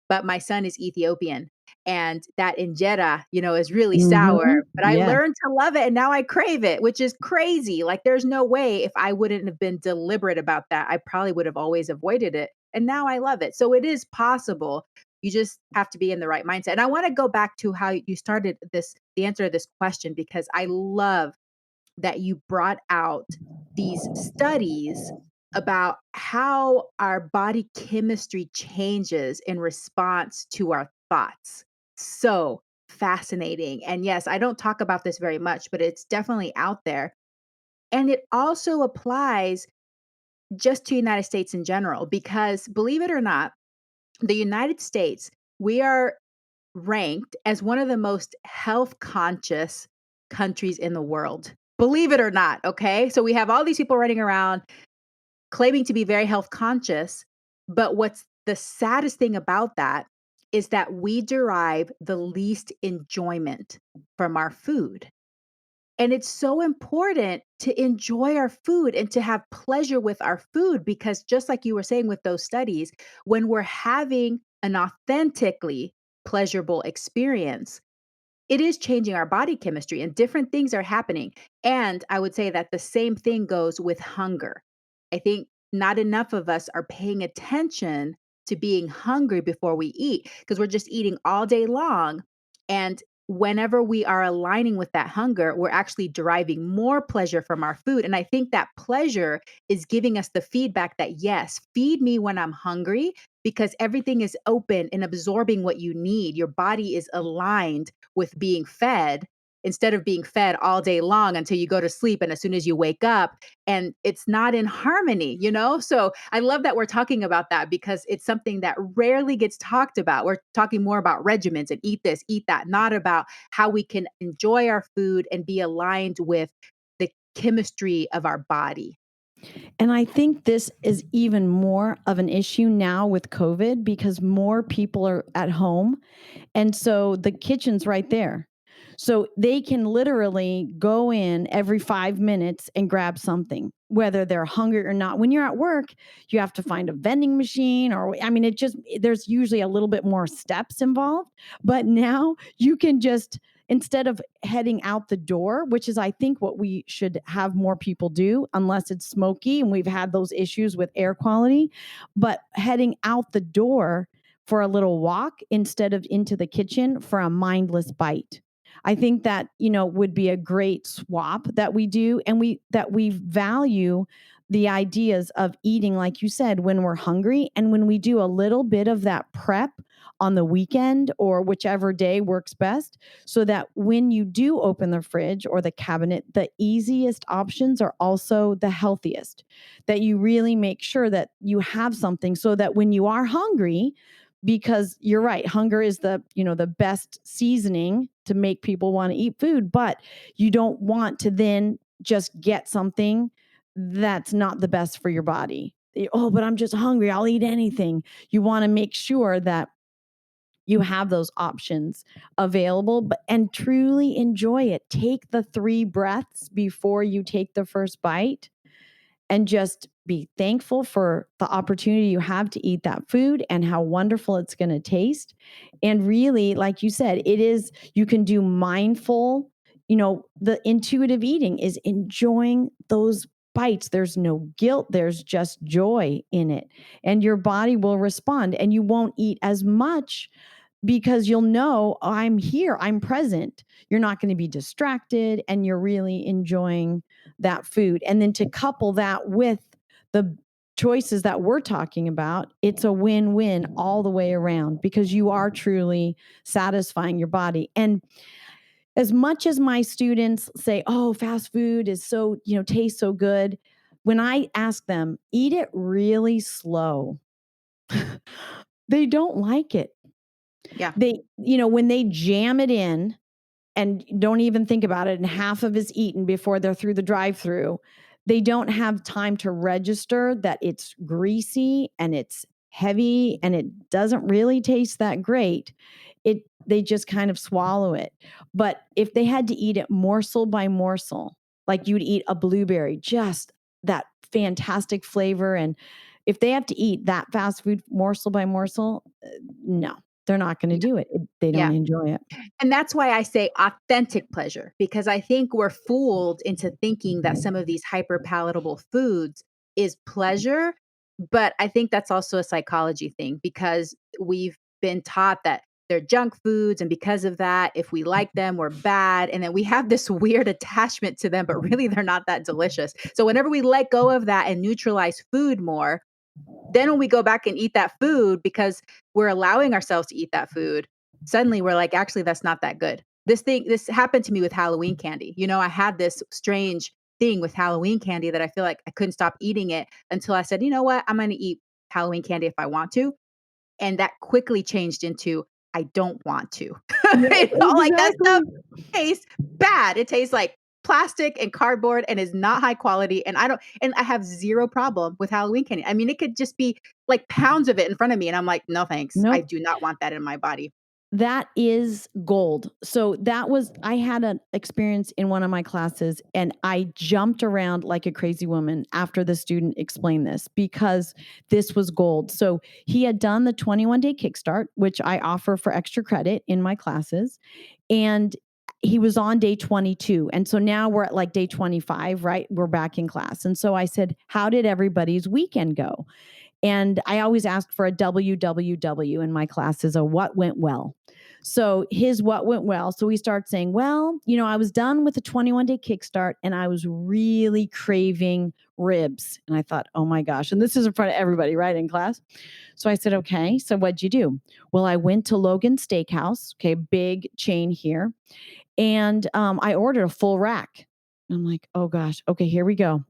But my son is Ethiopian, and that injera, is really sour, Mhm. but I Yeah. learned to love it and now I crave it, which is crazy. Like, there's no way, if I wouldn't have been deliberate about that, I probably would have always avoided it. And now I love it. So it is possible. You just have to be in the right mindset. And I want to go back to how you started the answer to this question, because I love that you brought out these studies about how our body chemistry changes in response to our thoughts. So fascinating. And yes, I don't talk about this very much, but it's definitely out there. And it also applies just to United States in general, because believe it or not, the United States, we are ranked as one of the most health conscious countries in the world. Believe it or not, okay? So we have all these people running around claiming to be very health conscious, but what's the saddest thing about that is that we derive the least enjoyment from our food. And it's so important to enjoy our food and to have pleasure with our food, because just like you were saying with those studies, when we're having an authentically pleasurable experience, it is changing our body chemistry and different things are happening. And I would say that the same thing goes with hunger. I think not enough of us are paying attention to being hungry before we eat, because we're just eating all day long. And whenever we are aligning with that hunger, we're actually deriving more pleasure from our food. And I think that pleasure is giving us the feedback that, yes, feed me when I'm hungry, because everything is open and absorbing what you need. Your body is aligned with being fed, instead of being fed all day long until you go to sleep and as soon as you wake up, and it's not in harmony. So I love that we're talking about that, because it's something that rarely gets talked about. We're talking more about regimens and eat this, eat that, not about how we can enjoy our food and be aligned with the chemistry of our body. And I think this is even more of an issue now with COVID because more people are at home. And so the kitchen's right there. So they can literally go in every 5 minutes and grab something, whether they're hungry or not. When you're at work, you have to find a vending machine, or, I mean, there's usually a little bit more steps involved. But now you can just, instead of heading out the door, which is, I think, what we should have more people do, unless it's smoky and we've had those issues with air quality, but heading out the door for a little walk instead of into the kitchen for a mindless bite. I think that, would be a great swap that we do, and we value the ideas of eating, like you said, when we're hungry, and when we do a little bit of that prep on the weekend or whichever day works best, so that when you do open the fridge or the cabinet, the easiest options are also the healthiest. That you really make sure that you have something so that when you are hungry, because you're right, hunger is the best seasoning to make people want to eat food, but you don't want to then just get something that's not the best for your body. Oh, but I'm just hungry, I'll eat anything. You want to make sure that you have those options available, but and truly enjoy it. Take the 3 breaths before you take the first bite, and just be thankful for the opportunity you have to eat that food and how wonderful it's going to taste. And really, like you said, you can do mindful, the intuitive eating is enjoying those bites. There's no guilt. There's just joy in it. And your body will respond, and you won't eat as much because you'll know, oh, I'm here, I'm present. You're not going to be distracted, and you're really enjoying that food. And then to couple that with the choices that we're talking about, it's a win-win all the way around because you are truly satisfying your body. And as much as my students say, oh, fast food is so, tastes so good, when I ask them, eat it really slow, they don't like it. Yeah. When they jam it in and don't even think about it, and half of it's eaten before they're through the drive-through, they don't have time to register that it's greasy and it's heavy and it doesn't really taste that great. They just kind of swallow it. But if they had to eat it morsel by morsel, like you'd eat a blueberry, just that fantastic flavor, and if they have to eat that fast food morsel by morsel, no, they're not going to do it. They don't Yeah. enjoy it. And that's why I say authentic pleasure, because I think we're fooled into thinking that some of these hyper palatable foods is pleasure. But I think that's also a psychology thing because we've been taught that they're junk foods. And because of that, if we like them, we're bad. And then we have this weird attachment to them, but really they're not that delicious. So whenever we let go of that and neutralize food more, then when we go back and eat that food because we're allowing ourselves to eat that food, suddenly we're like, actually, that's not that good. This happened to me with Halloween candy. I had this strange thing with Halloween candy that I feel like I couldn't stop eating it until I said, you know what? I'm going to eat Halloween candy if I want to. And that quickly changed into, I don't want to. Yeah, Like that stuff exactly. tastes bad. It tastes like plastic and cardboard and is not high quality. And I have zero problem with Halloween candy. I mean, it could just be like pounds of it in front of me. And I'm like, no, thanks. I Nope. do not want that in my body. That is gold. So I had an experience in one of my classes, and I jumped around like a crazy woman after the student explained this because this was gold. So he had done the 21-day kickstart, which I offer for extra credit in my classes. And he was on day 22. And so now we're at like day 25, right? We're back in class. And so I said, how did everybody's weekend go? And I always ask for a WWW in my classes, a what went well. So his what went well. So we start saying, well, I was done with the 21-day kickstart and I was really craving ribs. And I thought, oh my gosh. And this is in front of everybody, right, in class. So I said, okay, so what'd you do? Well, I went to Logan Steakhouse, okay, big chain here. And I ordered a full rack. I'm like, oh gosh, okay, here we go.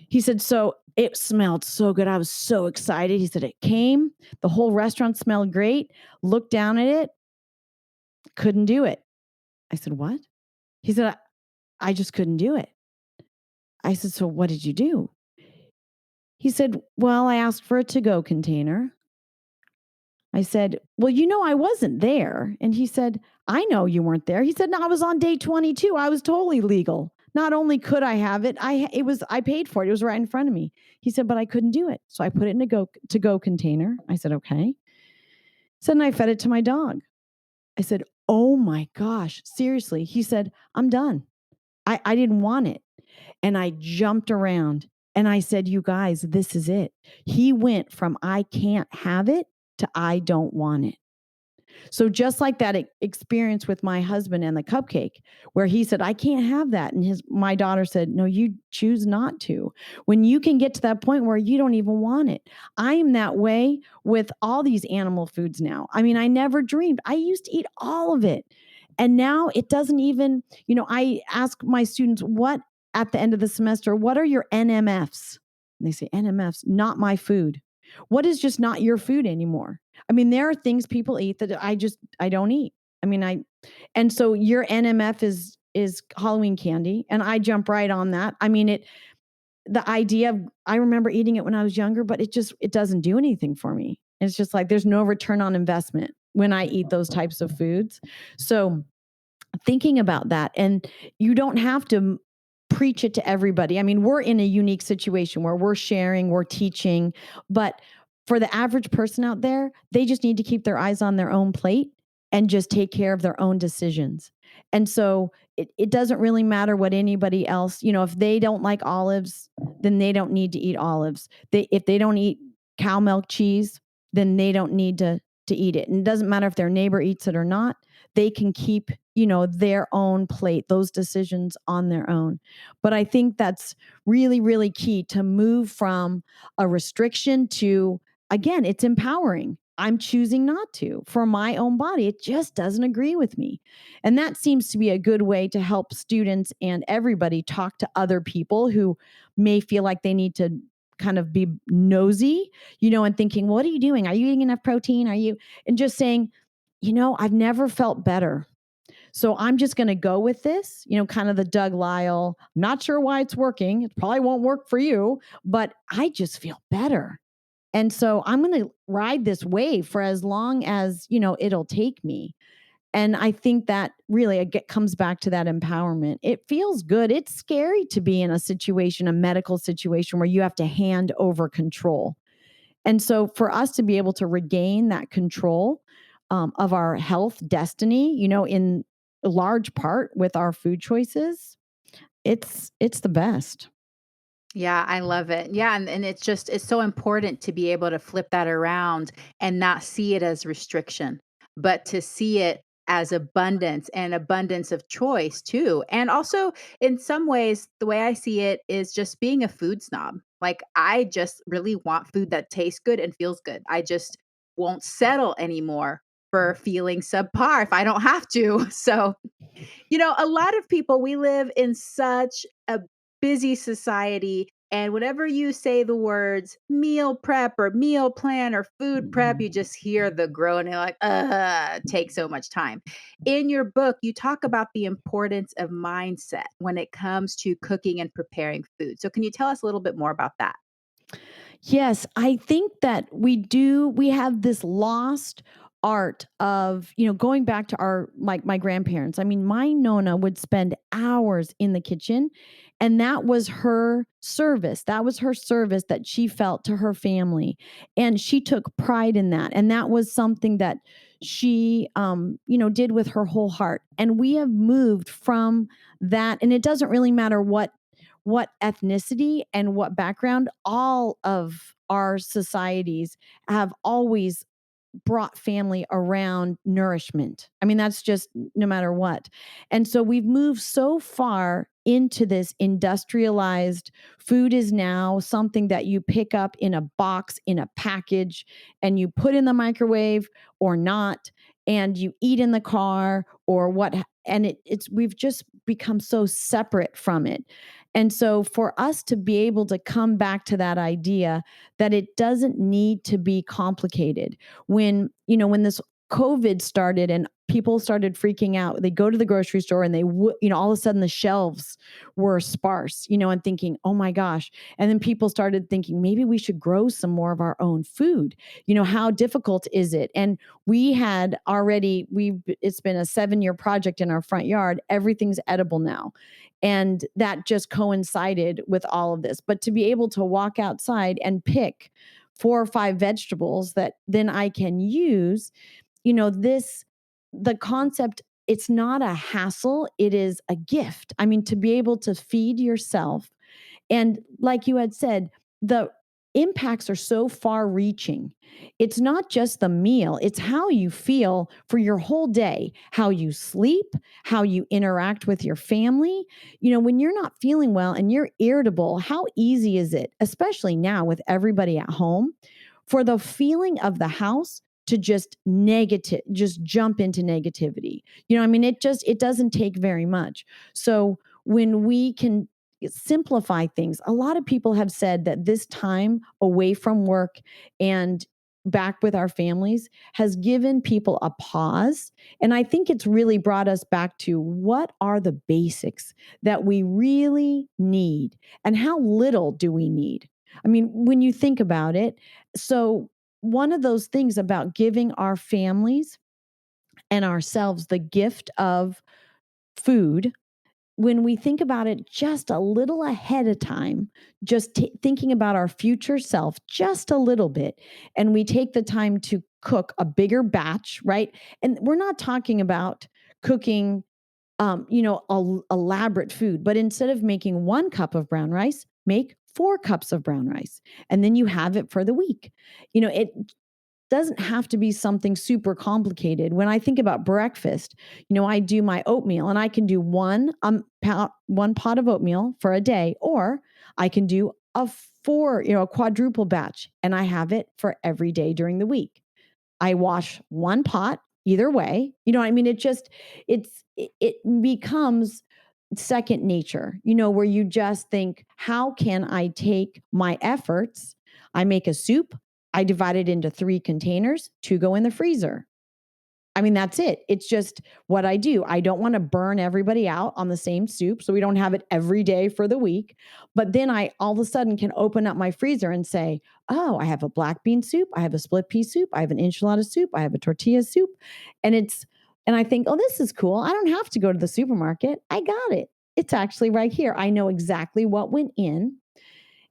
He said, so it smelled so good. I was so excited. He said, it came, the whole restaurant smelled great. Looked down at it, couldn't do it. I said, what? He said, I just couldn't do it. I said, so what did you do? He said, well, I asked for a to-go container. I said, well, I wasn't there. And he said, I know you weren't there. He said, no, I was on day 22. I was totally legal. Not only could I have it, I paid for it. It was right in front of me. He said, but I couldn't do it. So I put it in a to-go container. I said, okay. He said, and I fed it to my dog. I said, oh my gosh, seriously. He said, I'm done. I didn't want it. And I jumped around and I said, you guys, this is it. He went from I can't have it to I don't want it. So just like that experience with my husband and the cupcake, where he said, I can't have that. And my daughter said, no, you choose not to. When you can get to that point where you don't even want it. I am that way with all these animal foods now. I mean, I never dreamed. I used to eat all of it. And now it doesn't even, I ask my students, at the end of the semester, what are your NMFs? And they say, NMFs, not my food. What is just not your food anymore? I mean, there are things people eat that I don't eat. I mean, and so your NMF is Halloween candy, and I jump right on that. I mean, the idea of, I remember eating it when I was younger, but it doesn't do anything for me. It's just like there's no return on investment when I eat those types of foods. So thinking about that, and you don't have to preach it to everybody. I mean, we're in a unique situation where we're sharing, we're teaching, but for the average person out there, they just need to keep their eyes on their own plate and just take care of their own decisions. And so it doesn't really matter what anybody else, if they don't like olives, then they don't need to eat olives. If they don't eat cow milk cheese, then they don't need to eat it. And it doesn't matter if their neighbor eats it or not. They can keep, their own plate, those decisions on their own. But I think that's really, really key to move from a restriction to, again, it's empowering. I'm choosing not to for my own body. It just doesn't agree with me. And that seems to be a good way to help students and everybody talk to other people who may feel like they need to kind of be nosy, and thinking, what are you doing? Are you eating enough protein? And just saying, I've never felt better. So I'm just going to go with this, kind of the Doug Lyle. I'm not sure why it's working. It probably won't work for you, but I just feel better. And so I'm going to ride this wave for as long as, it'll take me. And I think that really comes back to that empowerment. It feels good. It's scary to be in a medical situation where you have to hand over control. And so for us to be able to regain that control of our health destiny, in large part with our food choices, it's the best. Yeah, I love it. Yeah, and it's so important to be able to flip that around and not see it as restriction, but to see it as abundance and abundance of choice too. And also in some ways, the way I see it is just being a food snob. Like I just really want food that tastes good and feels good. I just won't settle anymore for feeling subpar if I don't have to. So a lot of people, we live in such a busy society. And whenever you say the words meal prep or meal plan or food prep, you just hear the groan and you're like, takes so much time. In your book, you talk about the importance of mindset when it comes to cooking and preparing food. So, can you tell us a little bit more about that? Yes, I think that we have this lost art of, going back to my grandparents. I mean, my Nona would spend hours in the kitchen, and that was her service. That was her service that she felt to her family. And she took pride in that. And that was something that she did with her whole heart. And we have moved from that, and it doesn't really matter what ethnicity and what background, all of our societies have always brought family around nourishment. I mean, that's just no matter what. And so we've moved so far into this industrialized food is now something that you pick up in a box, in a package, and you put in the microwave or not, and you eat in the car or what. And we've just become so separate from it. And so for us to be able to come back to that idea that it doesn't need to be complicated, when this COVID started and people started freaking out, they go to the grocery store and all of a sudden the shelves were sparse, and thinking, oh my gosh. And then people started thinking, maybe we should grow some more of our own food. How difficult is it? And it's been a 7-year project in our front yard. Everything's edible now. And that just coincided with all of this. But to be able to walk outside and pick 4 or 5 vegetables that then I can use, the concept, it's not a hassle, it is a gift. I mean, to be able to feed yourself. And like you had said, the impacts are so far reaching. It's not just the meal, it's how you feel for your whole day, how you sleep, how you interact with your family. When you're not feeling well and you're irritable, how easy is it, especially now with everybody at home, for the feeling of the house to just jump into negativity. I mean, it doesn't take very much. So when we can simplify things, a lot of people have said that this time away from work and back with our families has given people a pause. And I think it's really brought us back to what are the basics that we really need and how little do we need? I mean, when you think about it, so one of those things about giving our families and ourselves the gift of food when we think about it just a little ahead of time, just thinking about our future self just a little bit, and we take the time to cook a bigger batch, right? And we're not talking about cooking, elaborate food, but instead of making 1 cup of brown rice, make 4 cups of brown rice, and then you have it for the week. It doesn't have to be something super complicated. When I think about breakfast, I do my oatmeal, and I can do one pot of oatmeal for a day, or I can do a quadruple batch, and I have it for every day during the week. I wash 1 pot either way. You know what I mean? It becomes second nature, where you just think, how can I take my efforts? I make a soup, I divide it into 3 containers, 2 go in the freezer. I mean, that's it. It's just what I do. I don't want to burn everybody out on the same soup, so we don't have it every day for the week. But then I all of a sudden can open up my freezer and say, oh, I have a black bean soup, I have a split pea soup, I have an enchilada soup, I have a tortilla soup. And I think, oh, this is cool. I don't have to go to the supermarket. I got it. It's actually right here. I know exactly what went in.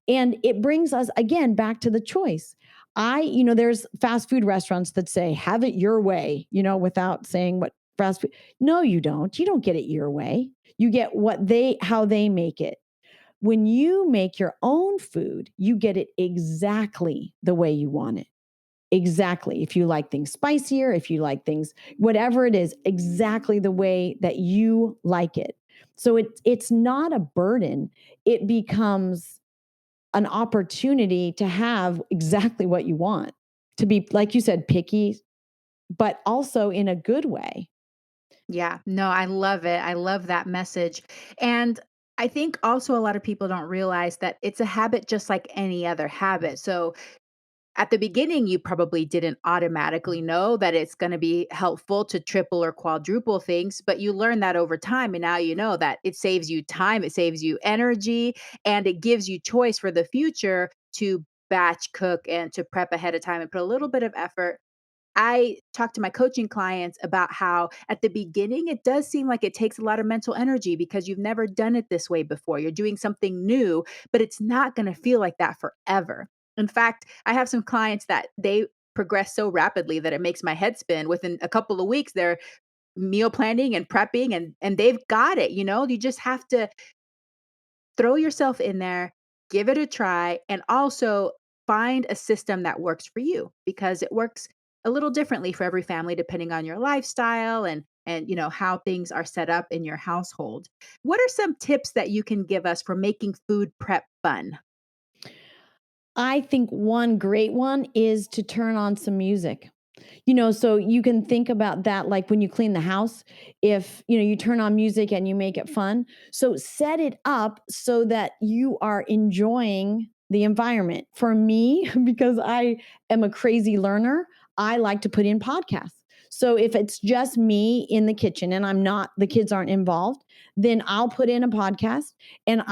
And it brings us again back to the choice. There's fast food restaurants that say, have it your way, without saying what fast food. No, you don't. You don't get it your way. You get how they make it. When you make your own food, you get it exactly the way you want it. Exactly. If you like things spicier, if you like things, whatever it is, exactly the way that you like it. So it's not a burden. It becomes an opportunity to have exactly what you want, to be, like you said, picky, but also in a good way. Yeah, no, I love it. I love that message. And I think also a lot of people don't realize that it's a habit just like any other habit. So at the beginning, you probably didn't automatically know that it's going to be helpful to triple or quadruple things, but you learn that over time. And now you know that it saves you time, it saves you energy, and it gives you choice for the future to batch cook and to prep ahead of time and put a little bit of effort. I talk to my coaching clients about how at the beginning, it does seem like it takes a lot of mental energy because you've never done it this way before. You're doing something new, but it's not going to feel like that forever. In fact, I have some clients that they progress so rapidly that it makes my head spin. Within a couple of weeks, they're meal planning and prepping and they've got it, You just have to throw yourself in there, give it a try, and also find a system that works for you because it works a little differently for every family depending on your lifestyle and how things are set up in your household. What are some tips that you can give us for making food prep fun? I think one great one is to turn on some music. So you can think about that like when you clean the house, if, you turn on music and you make it fun. So set it up so that you are enjoying the environment. For me, because I am a crazy learner, I like to put in podcasts. So if it's just me in the kitchen and the kids aren't involved, then I'll put in a podcast, and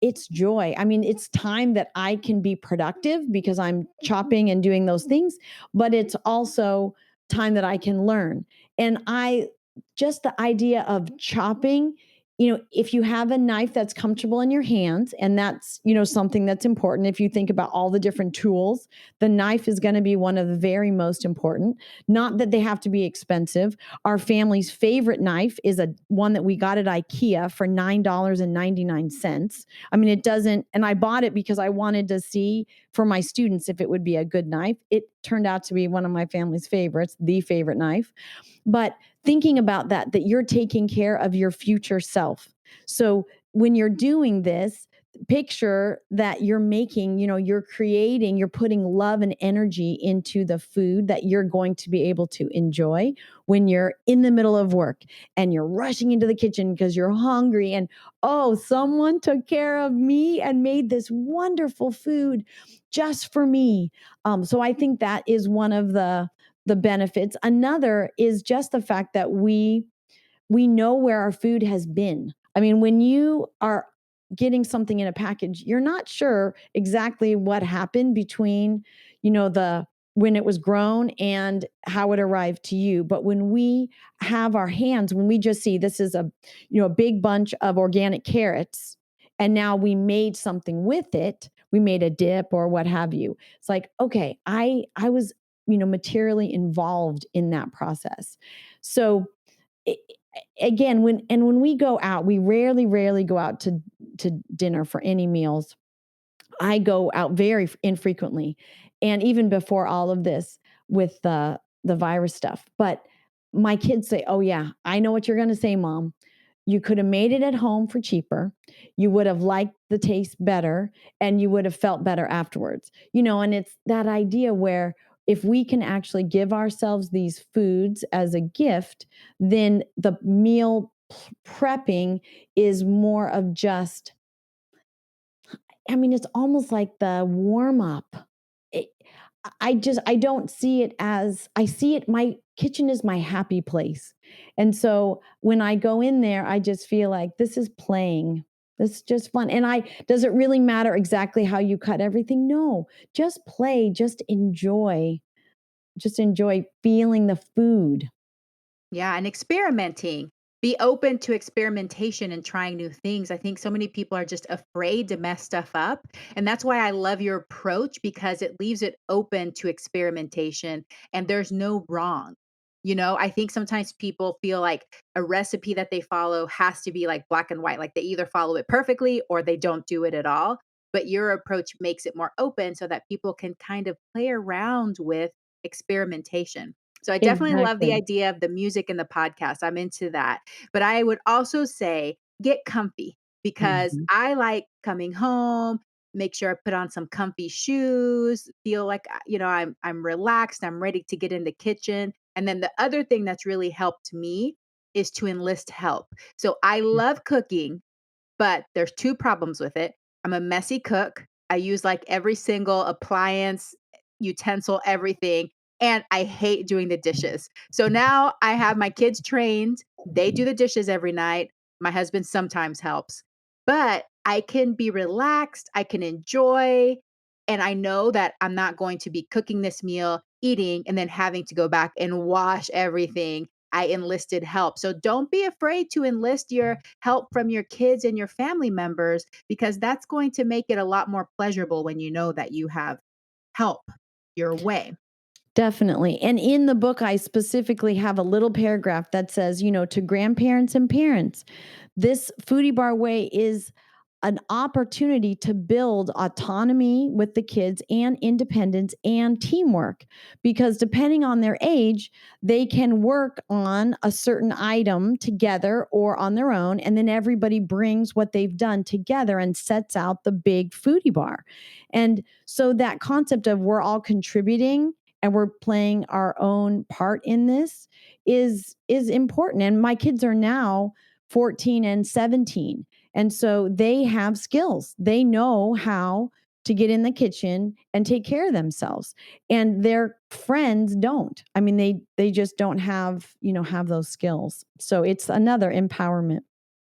it's joy. I mean, it's time that I can be productive because I'm chopping and doing those things, but it's also time that I can learn. And just the idea of chopping, if you have a knife that's comfortable in your hands, and that's, something that's important. If you think about all the different tools, the knife is going to be one of the very most important. Not that they have to be expensive. Our family's favorite knife is one that we got at IKEA for $9.99. I mean, it doesn't, and I bought it because I wanted to see for my students if it would be a good knife. It turned out to be one of my family's favorites, the favorite knife. But thinking about that you're taking care of your future self. So when you're doing this, picture that you're making, you're creating, you're putting love and energy into the food that you're going to be able to enjoy when you're in the middle of work and you're rushing into the kitchen because you're hungry and, oh, someone took care of me and made this wonderful food just for me. So I think that is one of the benefits. Another is just the fact that we know where our food has been. I mean, when you are getting something in a package, you're not sure exactly what happened between, the when it was grown and how it arrived to you. But when we have our hands, when we just see this is a, a big bunch of organic carrots, and now we made something with it, we made a dip or what have you. It's like, okay, I was, materially involved in that process. So it, again, when we go out, we rarely go out to dinner for any meals. I go out very infrequently, and even before all of this with the virus stuff. But my kids say, "Oh yeah, I know what you're going to say, Mom. You could have made it at home for cheaper. You would have liked the taste better, and you would have felt better afterwards." And it's that idea where if we can actually give ourselves these foods as a gift, then the meal prepping is more of just, it's almost like the warm up. It, I don't see it as, I see it, my kitchen is my happy place. And so when I go in there, I just feel like this is playing. This is just fun. And does it really matter exactly how you cut everything? No, just play, just enjoy feeling the food. Yeah, and experimenting. Be open to experimentation and trying new things. I think so many people are just afraid to mess stuff up. And that's why I love your approach because it leaves it open to experimentation and there's no wrong. I think sometimes people feel like a recipe that they follow has to be like black and white, like they either follow it perfectly or they don't do it at all. But your approach makes it more open so that people can kind of play around with experimentation. So I definitely love the Exactly. idea of the music and the podcast. I'm into that. But I would also say get comfy because Mhm. I like coming home, make sure I put on some comfy shoes, feel like I'm relaxed, I'm ready to get in the kitchen. And then the other thing that's really helped me is to enlist help. So I love cooking, but there's 2 problems with it. I'm a messy cook. I use, like, every single appliance, utensil, everything, and I hate doing the dishes. So now I have my kids trained. They do the dishes every night. My husband sometimes helps. But I can be relaxed, I can enjoy, and I know that I'm not going to be cooking this meal, eating, and then having to go back and wash everything. I enlisted help. So don't be afraid to enlist your help from your kids and your family members because that's going to make it a lot more pleasurable when you know that you have help your way. Definitely. And in the book, I specifically have a little paragraph that says, to grandparents and parents, this foodie bar way is an opportunity to build autonomy with the kids and independence and teamwork. Because depending on their age, they can work on a certain item together or on their own. And then everybody brings what they've done together and sets out the big foodie bar. And so that concept of we're all contributing and we're playing our own part in this is important. And my kids are now 14 and 17, and so they have skills. They know how to get in the kitchen and take care of themselves, and their friends don't. They just don't have those skills. So it's another empowerment.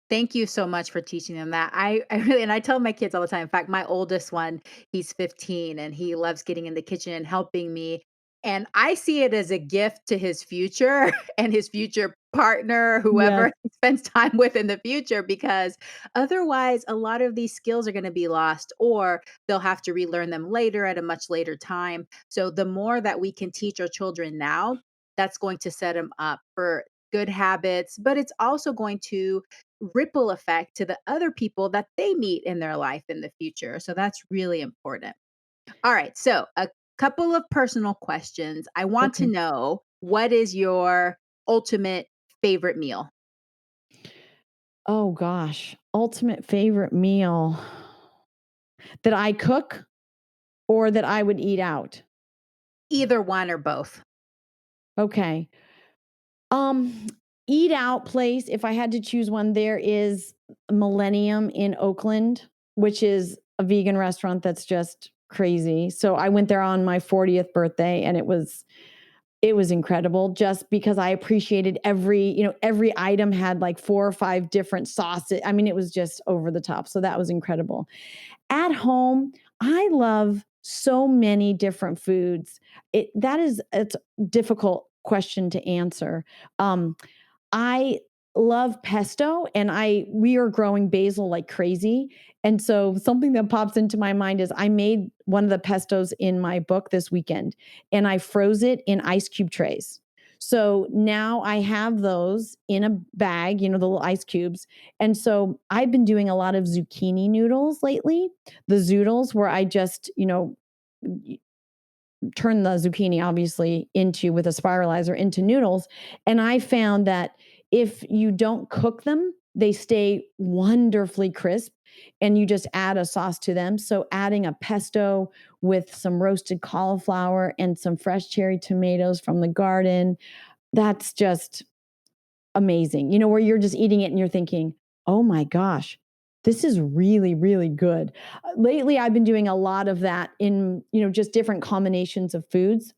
Thank you so much for teaching them that. I really and I tell my kids all the time. In fact, my oldest one, he's 15 and he loves getting in the kitchen and helping me. And I see it as a gift to his future and his future partner, Yes. whoever he spends time with in the future, because otherwise a lot of these skills are going to be lost or they'll have to relearn them later at a much later time. So the more that we can teach our children now, that's going to set them up for good habits, but it's also going to ripple effect to the other people that they meet in their life in the future. So that's really important. All right. So, a couple of personal questions. I want to Okay. know what is your ultimate favorite meal? Oh gosh, ultimate favorite meal that I cook or that I would eat out. Either one or both. Okay. Um, Eat out place, if I had to choose one, there is Millennium in Oakland, which is a vegan restaurant that's just crazy. So I went there on my 40th birthday and it was incredible just because I appreciated every item had like 4 or 5 different sauces. It was just over the top. So that was incredible. At home, I love so many different foods. It's a difficult question to answer. I love pesto, and we are growing basil like crazy. And so something that pops into my mind is I made one of the pestos in my book this weekend, and I froze it in ice cube trays. So now I have those in a bag, the little ice cubes. And so I've been doing a lot of zucchini noodles lately, the zoodles, where I just, turn the zucchini obviously into with a spiralizer into noodles. And I found that if you don't cook them, they stay wonderfully crisp, and you just add a sauce to them. So adding a pesto with some roasted cauliflower and some fresh cherry tomatoes from the garden, that's just amazing. Where you're just eating it and you're thinking, "Oh my gosh, this is really, really good." Lately, I've been doing a lot of that in, just different combinations of foods,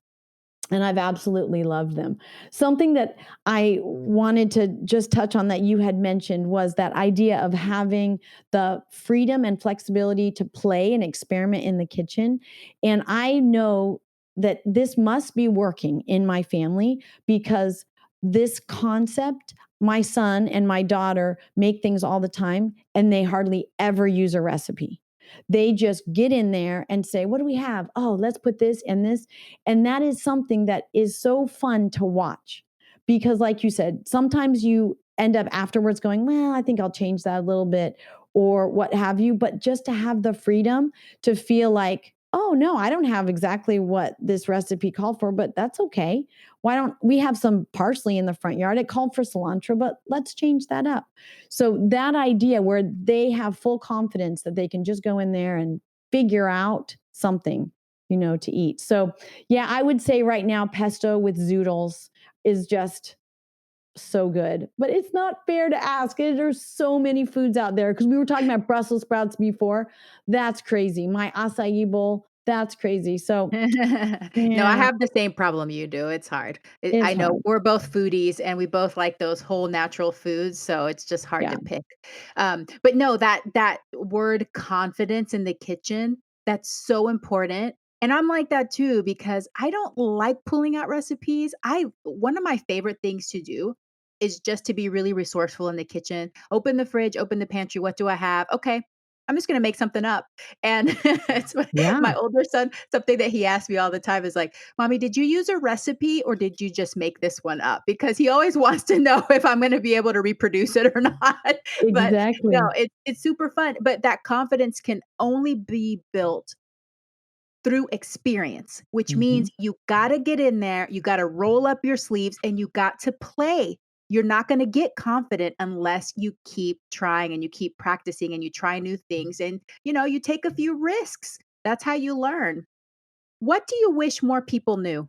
and I've absolutely loved them. Something that I wanted to just touch on that you had mentioned was that idea of having the freedom and flexibility to play and experiment in the kitchen. And I know that this must be working in my family because this concept, my son and my daughter make things all the time, and they hardly ever use a recipe. They just get in there and say, "What do we have? Oh, let's put this and this." And that is something that is so fun to watch because, like you said, sometimes you end up afterwards going, "Well, I think I'll change that a little bit," or what have you. But just to have the freedom to feel like, "Oh, no, I don't have exactly what this recipe called for, but that's okay. Why don't we have some parsley in the front yard? It called for cilantro, but let's change that up." So, that idea where they have full confidence that they can just go in there and figure out something, to eat. So, yeah, I would say right now pesto with zoodles is just so good. But it's not fair to ask. There's so many foods out there because we were talking about Brussels sprouts before. That's crazy. My acai bowl, that's crazy. So, No, I yeah, have the same problem you do. It's hard. it's I know hard. we're both foodies and we both like those whole natural foods, so it's just hard Yeah. to pick. But no, that word confidence in the kitchen, that's so important. And I'm like that too because I don't like pulling out recipes. I One of my favorite things to do is just to be really resourceful in the kitchen. Open the fridge, open the pantry. What do I have? Okay, I'm just gonna make something up. And it's my Yeah, older son, something that he asks me all the time is like, "Mommy, did you use a recipe or did you just make this one up?" Because he always wants to know if I'm gonna be able to reproduce it or not. But no, exactly. it's super fun. But that confidence can only be built through experience, which Mhm. means you gotta get in there, you gotta roll up your sleeves, and you got to play. You're not gonna get confident unless you keep trying and you keep practicing and you try new things and, you take a few risks. That's how you learn. What do you wish more people knew?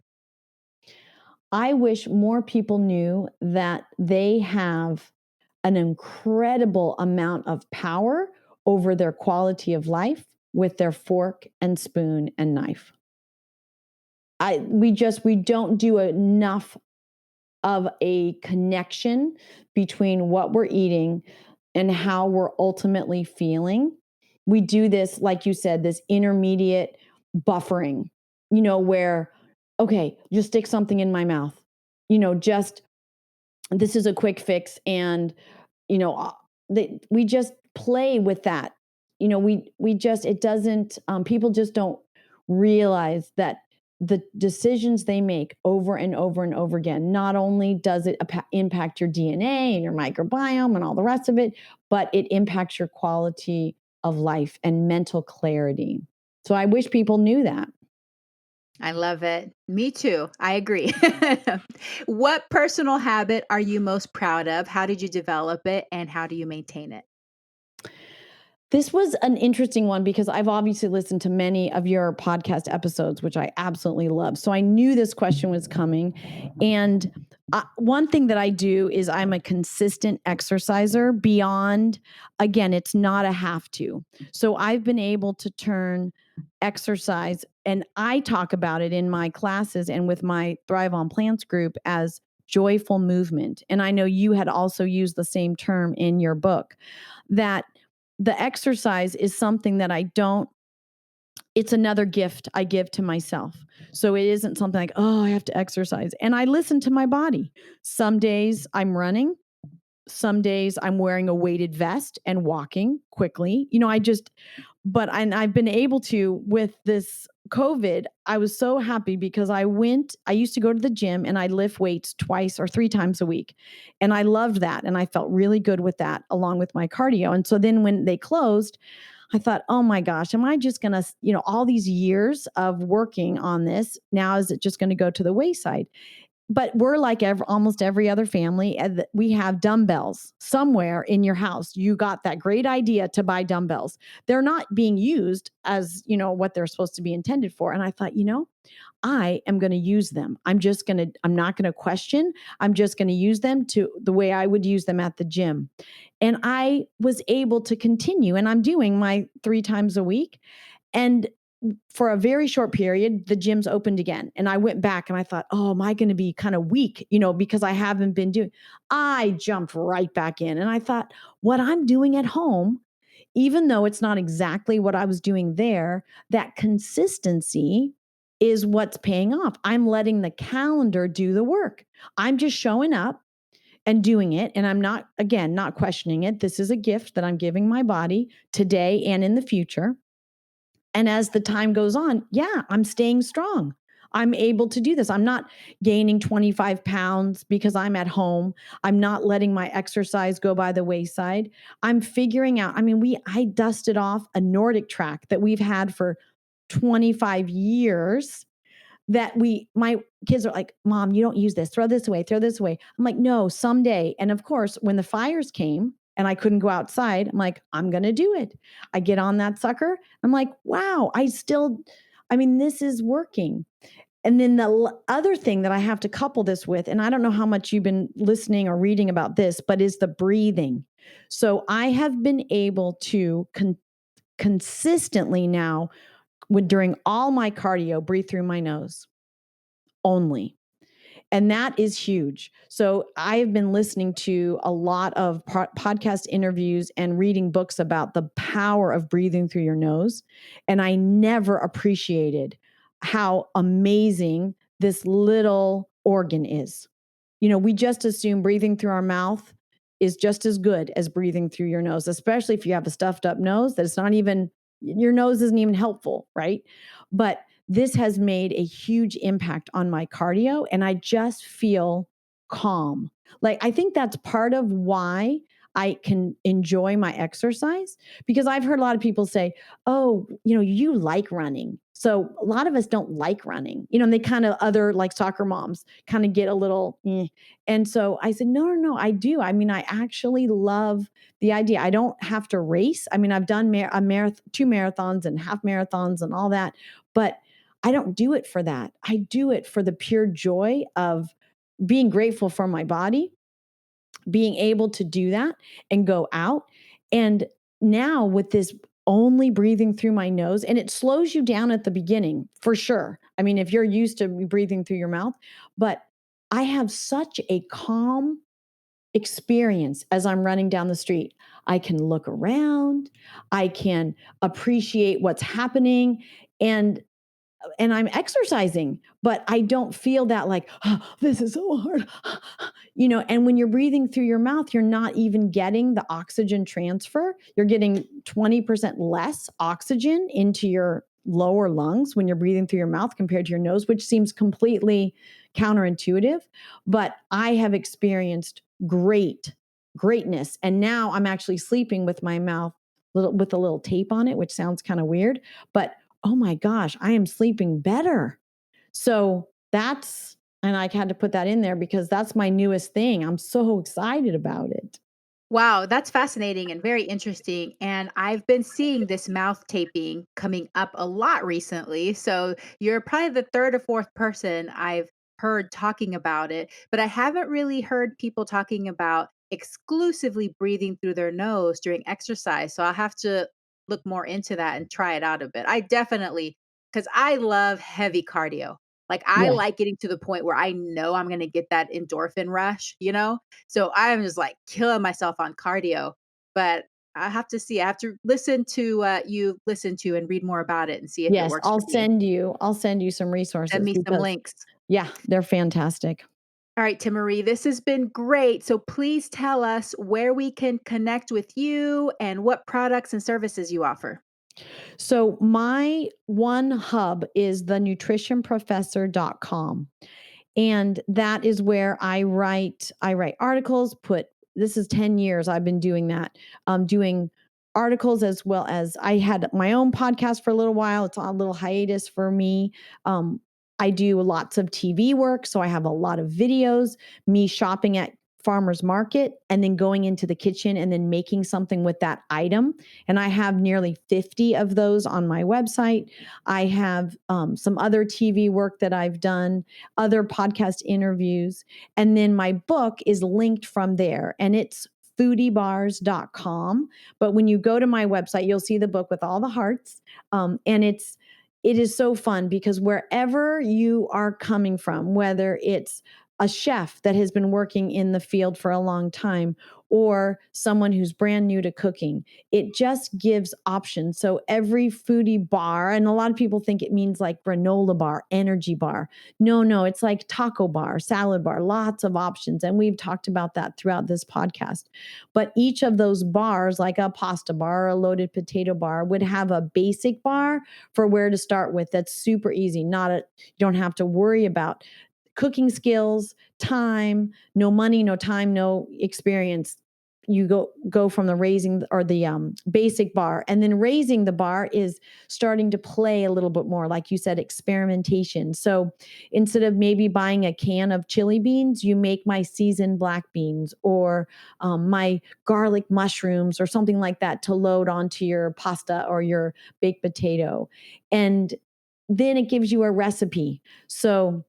I wish more people knew that they have an incredible amount of power over their quality of life with their fork and spoon and knife. We don't do enough of a connection between what we're eating and how we're ultimately feeling. We do this, like you said, this intermediate buffering, where, okay, just stick something in my mouth, just this is a quick fix. And, you know, uh, we just play with that. We just, it doesn't, people just don't realize that the decisions they make over and over and over again, not only does it impact your DNA and your microbiome and all the rest of it, but it impacts your quality of life and mental clarity. So I wish people knew that. I love it. Me too. I agree. What personal habit are you most proud of? How did you develop it and how do you maintain it? This was an interesting one because I've obviously listened to many of your podcast episodes, which I absolutely love. So I knew this question was coming. And one thing that I do is I'm a consistent exerciser beyond, again, it's not a have to. So I've been able to turn exercise, and I talk about it in my classes and with my Thrive on Plants group as joyful movement. And I know you had also used the same term in your book, that the exercise is something that I don't it's another gift I give to myself. So it isn't something like, oh, I have to exercise. And I listen to my body. Some days I'm running, some days I'm wearing a weighted vest and walking quickly. But I've been able to with this COVID. I was so happy because I used to go to the gym and I lift weights twice or three times a week. And I loved that. And I felt really good with that along with my cardio. And so then when they closed, I thought, oh my gosh, am I just going to, all these years of working on this, now is it just going to go to the wayside? But we're like almost every other family. And we have dumbbells somewhere in your house. You got that great idea to buy dumbbells. They're not being used as, what they're supposed to be intended for. And I thought, I am going to use them. I'm not going to question. I'm just going to use them to the way I would use them at the gym. And I was able to continue, and I'm doing my 3 times a week. And for a very short period, the gyms opened again. And I went back and I thought, oh, am I going to be kind of weak, because I haven't been doing. I jumped right back in and I thought, what I'm doing at home, even though it's not exactly what I was doing there, that consistency is what's paying off. I'm letting the calendar do the work. I'm just showing up and doing it. And I'm not, again, not questioning it. This is a gift that I'm giving my body today and in the future. And as the time goes on, yeah, I'm staying strong. I'm able to do this. I'm not gaining 25 pounds because I'm at home. I'm not letting my exercise go by the wayside. I'm figuring out, I dusted off a Nordic track that we've had for 25 years that my kids are like, Mom, you don't use this. Throw this away. Throw this away. I'm like, no, someday. And of course, when the fires came and I couldn't go outside, I'm like, I'm going to do it. I get on that sucker. I'm like, wow, this is working. And then the other thing that I have to couple this with, and I don't know how much you've been listening or reading about this, but is the breathing. So I have been able to consistently now, during all my cardio, breathe through my nose only. And that is huge. So I've been listening to a lot of podcast interviews and reading books about the power of breathing through your nose. And I never appreciated how amazing this little organ is. We just assume breathing through our mouth is just as good as breathing through your nose, especially if you have a stuffed up nose that it's not even, your nose isn't even helpful, right? But this has made a huge impact on my cardio, and I just feel calm. Like, I think that's part of why I can enjoy my exercise, because I've heard a lot of people say, oh, you like running. So a lot of us don't like running, and they kind of, other like soccer moms kind of get a little, eh. And so I said, no, no, no, I do. I actually love the idea. I don't have to race. I've done 2 marathons and half marathons and all that, but I don't do it for that. I do it for the pure joy of being grateful for my body, being able to do that and go out. And now with this only breathing through my nose, and it slows you down at the beginning for sure. If you're used to breathing through your mouth, but I have such a calm experience as I'm running down the street. I can look around, I can appreciate what's happening, and I'm exercising, but I don't feel that like, oh, this is so hard. And when you're breathing through your mouth, you're not even getting the oxygen transfer. You're getting 20% less oxygen into your lower lungs when you're breathing through your mouth compared to your nose, which seems completely counterintuitive. But I have experienced greatness. And now I'm actually sleeping with my mouth with a little tape on it, which sounds kind of weird, but oh my gosh, I am sleeping better. So and I had to put that in there because that's my newest thing. I'm so excited about it. Wow, that's fascinating and very interesting. And I've been seeing this mouth taping coming up a lot recently. So you're probably the third or fourth person I've heard talking about it, but I haven't really heard people talking about exclusively breathing through their nose during exercise. So I'll have to look more into that and try it out a bit. I definitely, because I love heavy cardio. Like I Yeah. like getting to the point where I know I'm going to get that endorphin rush, you know? So I'm just like killing myself on cardio, but I have to see. I have to listen to you listen to and read more about it and see if it Yes, works for me. I'll send you some Send resources me some because links. yeah, they're fantastic. All right, Timaree, this has been great. So please tell us where we can connect with you and what products and services you offer. So my one hub is the nutritionprofessor.com. And that is where I write articles, put this is 10 years I've been doing that. Doing articles as well as I had my own podcast for a little while. It's on a little hiatus for me. Um, I do lots of TV work, so I have a lot of videos, me shopping at farmers market and then going into the kitchen and then making something with that item. And I have nearly 50 of those on my website. I have some other TV work that I've done, other podcast interviews. And then my book is linked from there and it's foodiebars.com. But when you go to my website, you'll see the book with all the hearts. And it is so fun because wherever you are coming from, whether it's a chef that has been working in the field for a long time or someone who's brand new to cooking, it just gives options. So every foodie bar, and a lot of people think it means like granola bar, energy bar. No, it's like taco bar, salad bar, lots of options. And we've talked about that throughout this podcast. But each of those bars, like a pasta bar or a loaded potato bar, would have a basic bar for where to start with. That's super easy. You don't have to worry about cooking skills, time, no money, no time, no experience. You go from the raising or the basic bar, and then raising the bar is starting to play a little bit more, like you said, experimentation. So instead of maybe buying a can of chili beans, you make my seasoned black beans or my garlic mushrooms or something like that to load onto your pasta or your baked potato, and then it gives you a recipe. So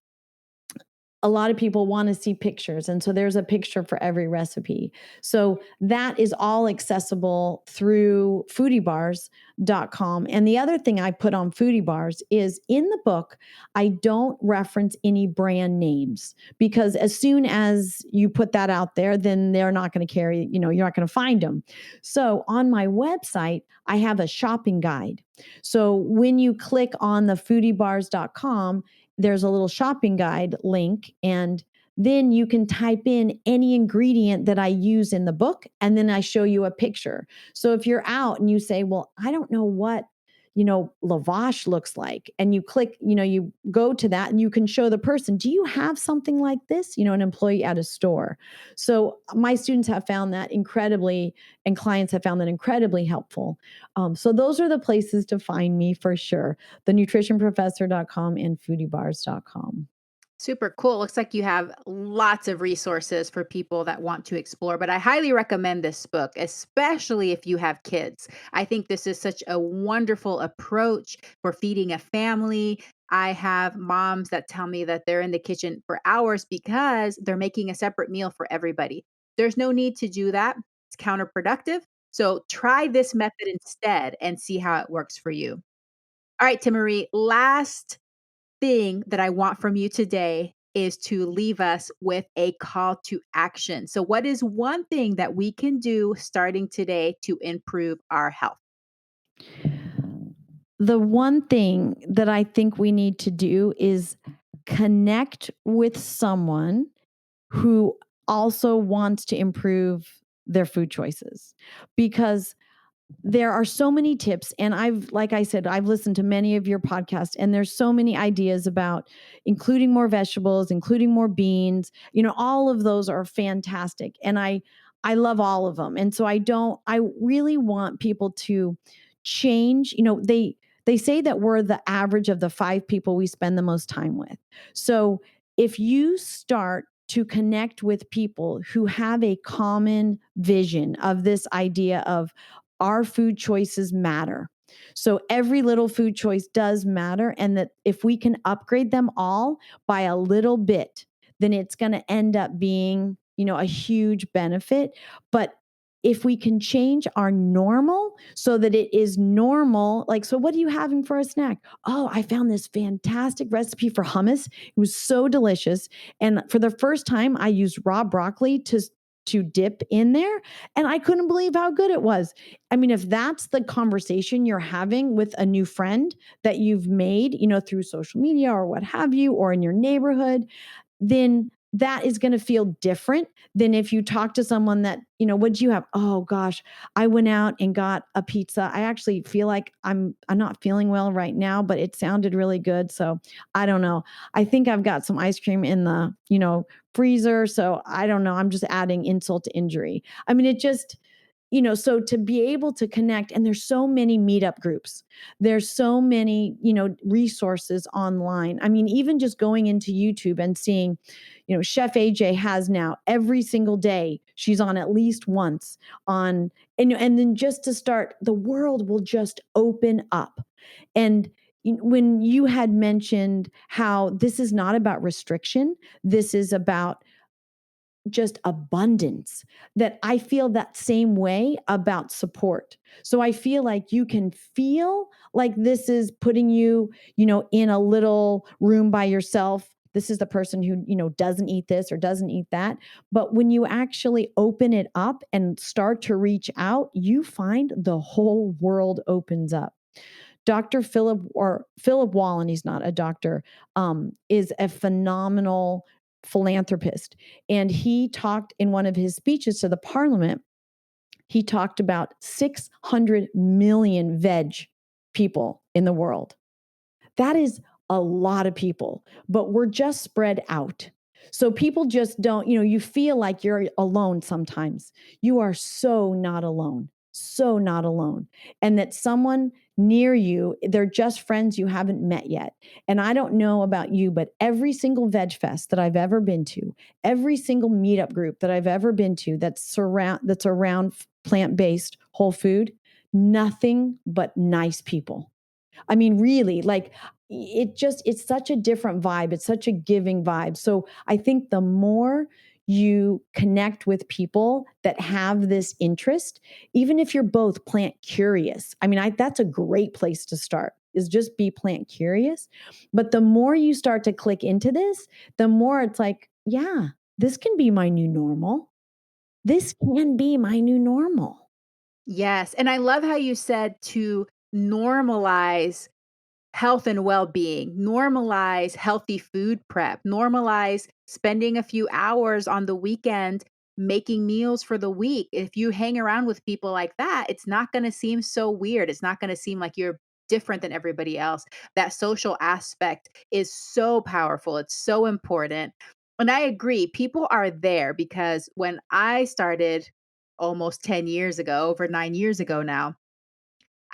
a lot of people want to see pictures. And so there's a picture for every recipe. So that is all accessible through foodiebars.com. And the other thing I put on Foodie Bars is in the book, I don't reference any brand names because as soon as you put that out there, then they're not going to carry, you're not going to find them. So on my website, I have a shopping guide. So when you click on the foodiebars.com, there's a little shopping guide link, and then you can type in any ingredient that I use in the book, and then I show you a picture. So if you're out and you say, well, I don't know what, lavash looks like, and you click, you go to that and you can show the person, do you have something like this? An employee at a store. So my students have found that incredibly, and clients have found that incredibly helpful. So those are the places to find me for sure. The nutritionprofessor.com and foodiebars.com. Super cool. Looks like you have lots of resources for people that want to explore, but I highly recommend this book, especially if you have kids. I think this is such a wonderful approach for feeding a family. I have moms that tell me that they're in the kitchen for hours because they're making a separate meal for everybody. There's no need to do that. It's counterproductive. So try this method instead and see how it works for you. All right, Timmerie, last thing that I want from you today is to leave us with a call to action. So, what is one thing that we can do starting today to improve our health? The one thing that I think we need to do is connect with someone who also wants to improve their food choices, because there are so many tips, and like I said, I've listened to many of your podcasts, and there's so many ideas about including more vegetables, including more beans. All of those are fantastic, and I love all of them. And so I really want people to change. They say that we're the average of the 5 people we spend the most time with. So if you start to connect with people who have a common vision of this idea of our food choices matter. So every little food choice does matter. And that if we can upgrade them all by a little bit, then it's going to end up being, a huge benefit. But if we can change our normal so that it is normal, like, so what are you having for a snack? Oh, I found this fantastic recipe for hummus. It was so delicious. And for the first time, I used raw broccoli to dip in there. And I couldn't believe how good it was. I mean, if that's the conversation you're having with a new friend that you've made, through social media or what have you, or in your neighborhood, then that is going to feel different than if you talk to someone that, what'd you have? Oh gosh, I went out and got a pizza. I actually feel like I'm not feeling well right now, but it sounded really good. So I don't know. I think I've got some ice cream in the, freezer. So I don't know. I'm just adding insult to injury. I mean, it just, so to be able to connect, and there's so many meetup groups, there's so many, resources online. I mean, even just going into YouTube and seeing, Chef AJ has now every single day, she's on at least once on, and then just to start, the world will just open up. And when you had mentioned how this is not about restriction, this is about just abundance, that I feel that same way about support. So I feel like you can feel like this is putting you, in a little room by yourself. This is the person who, doesn't eat this or doesn't eat that. But when you actually open it up and start to reach out, you find the whole world opens up. Dr. Philip Wallen, he's not a doctor, is a phenomenal philanthropist. And he talked in one of his speeches to the parliament, he talked about 600 million veg people in the world. That is a lot of people, but we're just spread out. So people just don't, you feel like you're alone sometimes. You are so not alone, so not alone. And that someone near you, they're just friends you haven't met yet. And I don't know about you, but every single veg fest that I've ever been to, every single meetup group that I've ever been to that's around plant-based whole food, nothing but nice people. I mean, really, like it's such a different vibe. It's such a giving vibe. So I think the more you connect with people that have this interest, even if you're both plant curious, I mean, that's a great place to start, is just be plant curious. But the more you start to click into this, the more it's like, yeah, this can be my new normal. This can be my new normal. Yes, and I love how you said to normalize health and well-being, normalize healthy food prep, normalize spending a few hours on the weekend making meals for the week. If you hang around with people like that, it's not going to seem so weird. It's not going to seem like you're different than everybody else. That social aspect is so powerful. It's so important. And I agree, people are there because when I started almost 10 years ago, over 9 years ago now,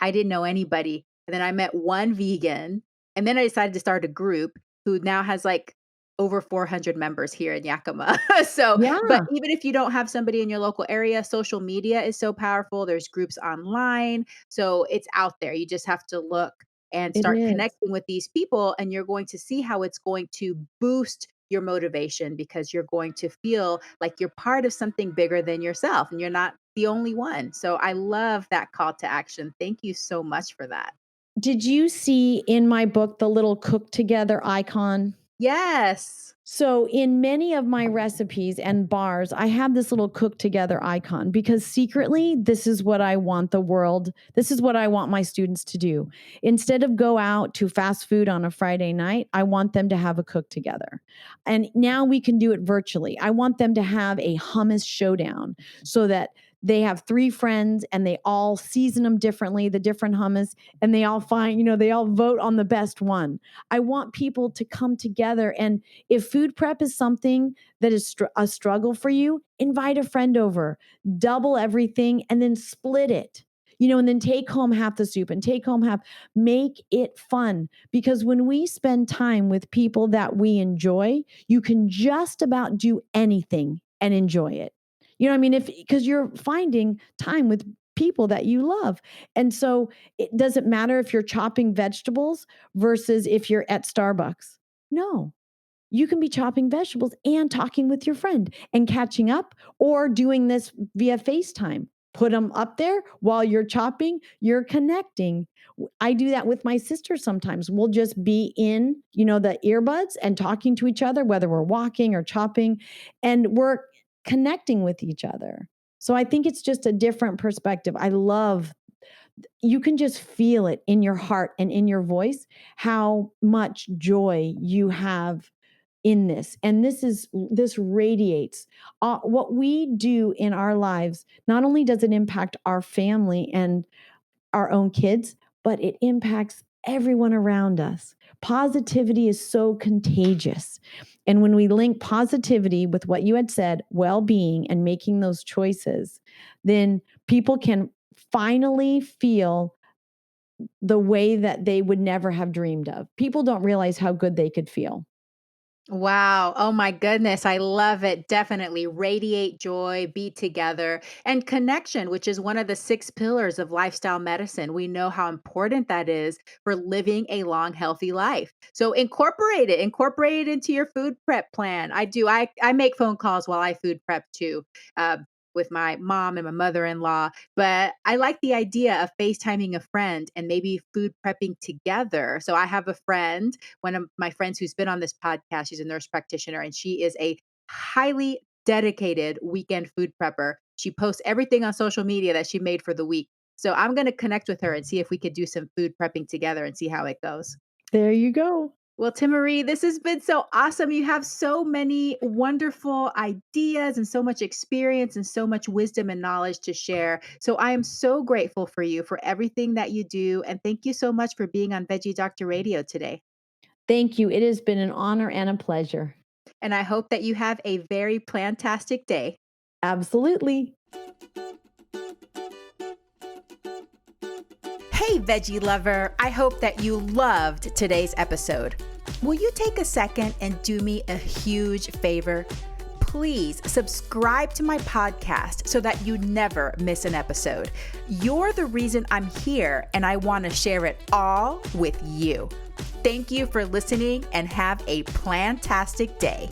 I didn't know anybody. And then I met one vegan, and then I decided to start a group who now has like over 400 members here in Yakima. So, but Yeah, even if you don't have somebody in your local area, social media is so powerful. There's groups online. So it's out there. You just have to look and it start is. connecting with these people, and you're going to see how it's going to boost your motivation because you're going to feel like you're part of something bigger than yourself and you're not the only one. So I love that call to action. Thank you so much for that. Did you see in my book the little cook together icon? Yes. So, in many of my recipes and bars, I have this little cook together icon because secretly, this is what I want the world, this is what I want my students to do. Instead of go out to fast food on a Friday night, I want them to have a cook together. And now we can do it virtually. I want them to have a hummus showdown so that they have three friends and they all season them differently, the different hummus, and they all find, they all vote on the best one. I want people to come together. And if food prep is something that is a struggle for you, invite a friend over, double everything, and then split it. And then take home half the soup and take home half. Make it fun, because when we spend time with people that we enjoy, you can just about do anything and enjoy it. You know what I mean? Because you're finding time with people that you love. And so it doesn't matter if you're chopping vegetables versus if you're at Starbucks. No, you can be chopping vegetables and talking with your friend and catching up, or doing this via FaceTime. Put them up there while you're chopping, you're connecting. I do that with my sister sometimes. We'll just be in, the earbuds and talking to each other, whether we're walking or chopping, and we're connecting with each other. So I think it's just a different perspective. You can just feel it in your heart and in your voice, how much joy you have in this. And this radiates. What we do in our lives, not only does it impact our family and our own kids, but it impacts everyone around us. Positivity is so contagious. And when we link positivity with what you had said, well-being, and making those choices, then people can finally feel the way that they would never have dreamed of. People don't realize how good they could feel. Wow. Oh my goodness. I love it. Definitely radiate joy, be together, and connection, which is one of the 6 pillars of lifestyle medicine. We know how important that is for living a long, healthy life. So incorporate it into your food prep plan. I do. I make phone calls while I food prep too. With my mom and my mother-in-law, but I like the idea of FaceTiming a friend and maybe food prepping together. So I have a friend, one of my friends who's been on this podcast. She's a nurse practitioner and she is a highly dedicated weekend food prepper. She posts everything on social media that she made for the week. So I'm going to connect with her and see if we could do some food prepping together and see how it goes. There you go. Well, Timaree, this has been so awesome. You have so many wonderful ideas and so much experience and so much wisdom and knowledge to share. So I am so grateful for you for everything that you do. And thank you so much for being on Veggie Doctor Radio today. Thank you. It has been an honor and a pleasure. And I hope that you have a very plantastic day. Absolutely. Hey, veggie lover. I hope that you loved today's episode. Will you take a second and do me a huge favor? Please subscribe to my podcast so that you never miss an episode. You're the reason I'm here, and I want to share it all with you. Thank you for listening and have a plantastic day.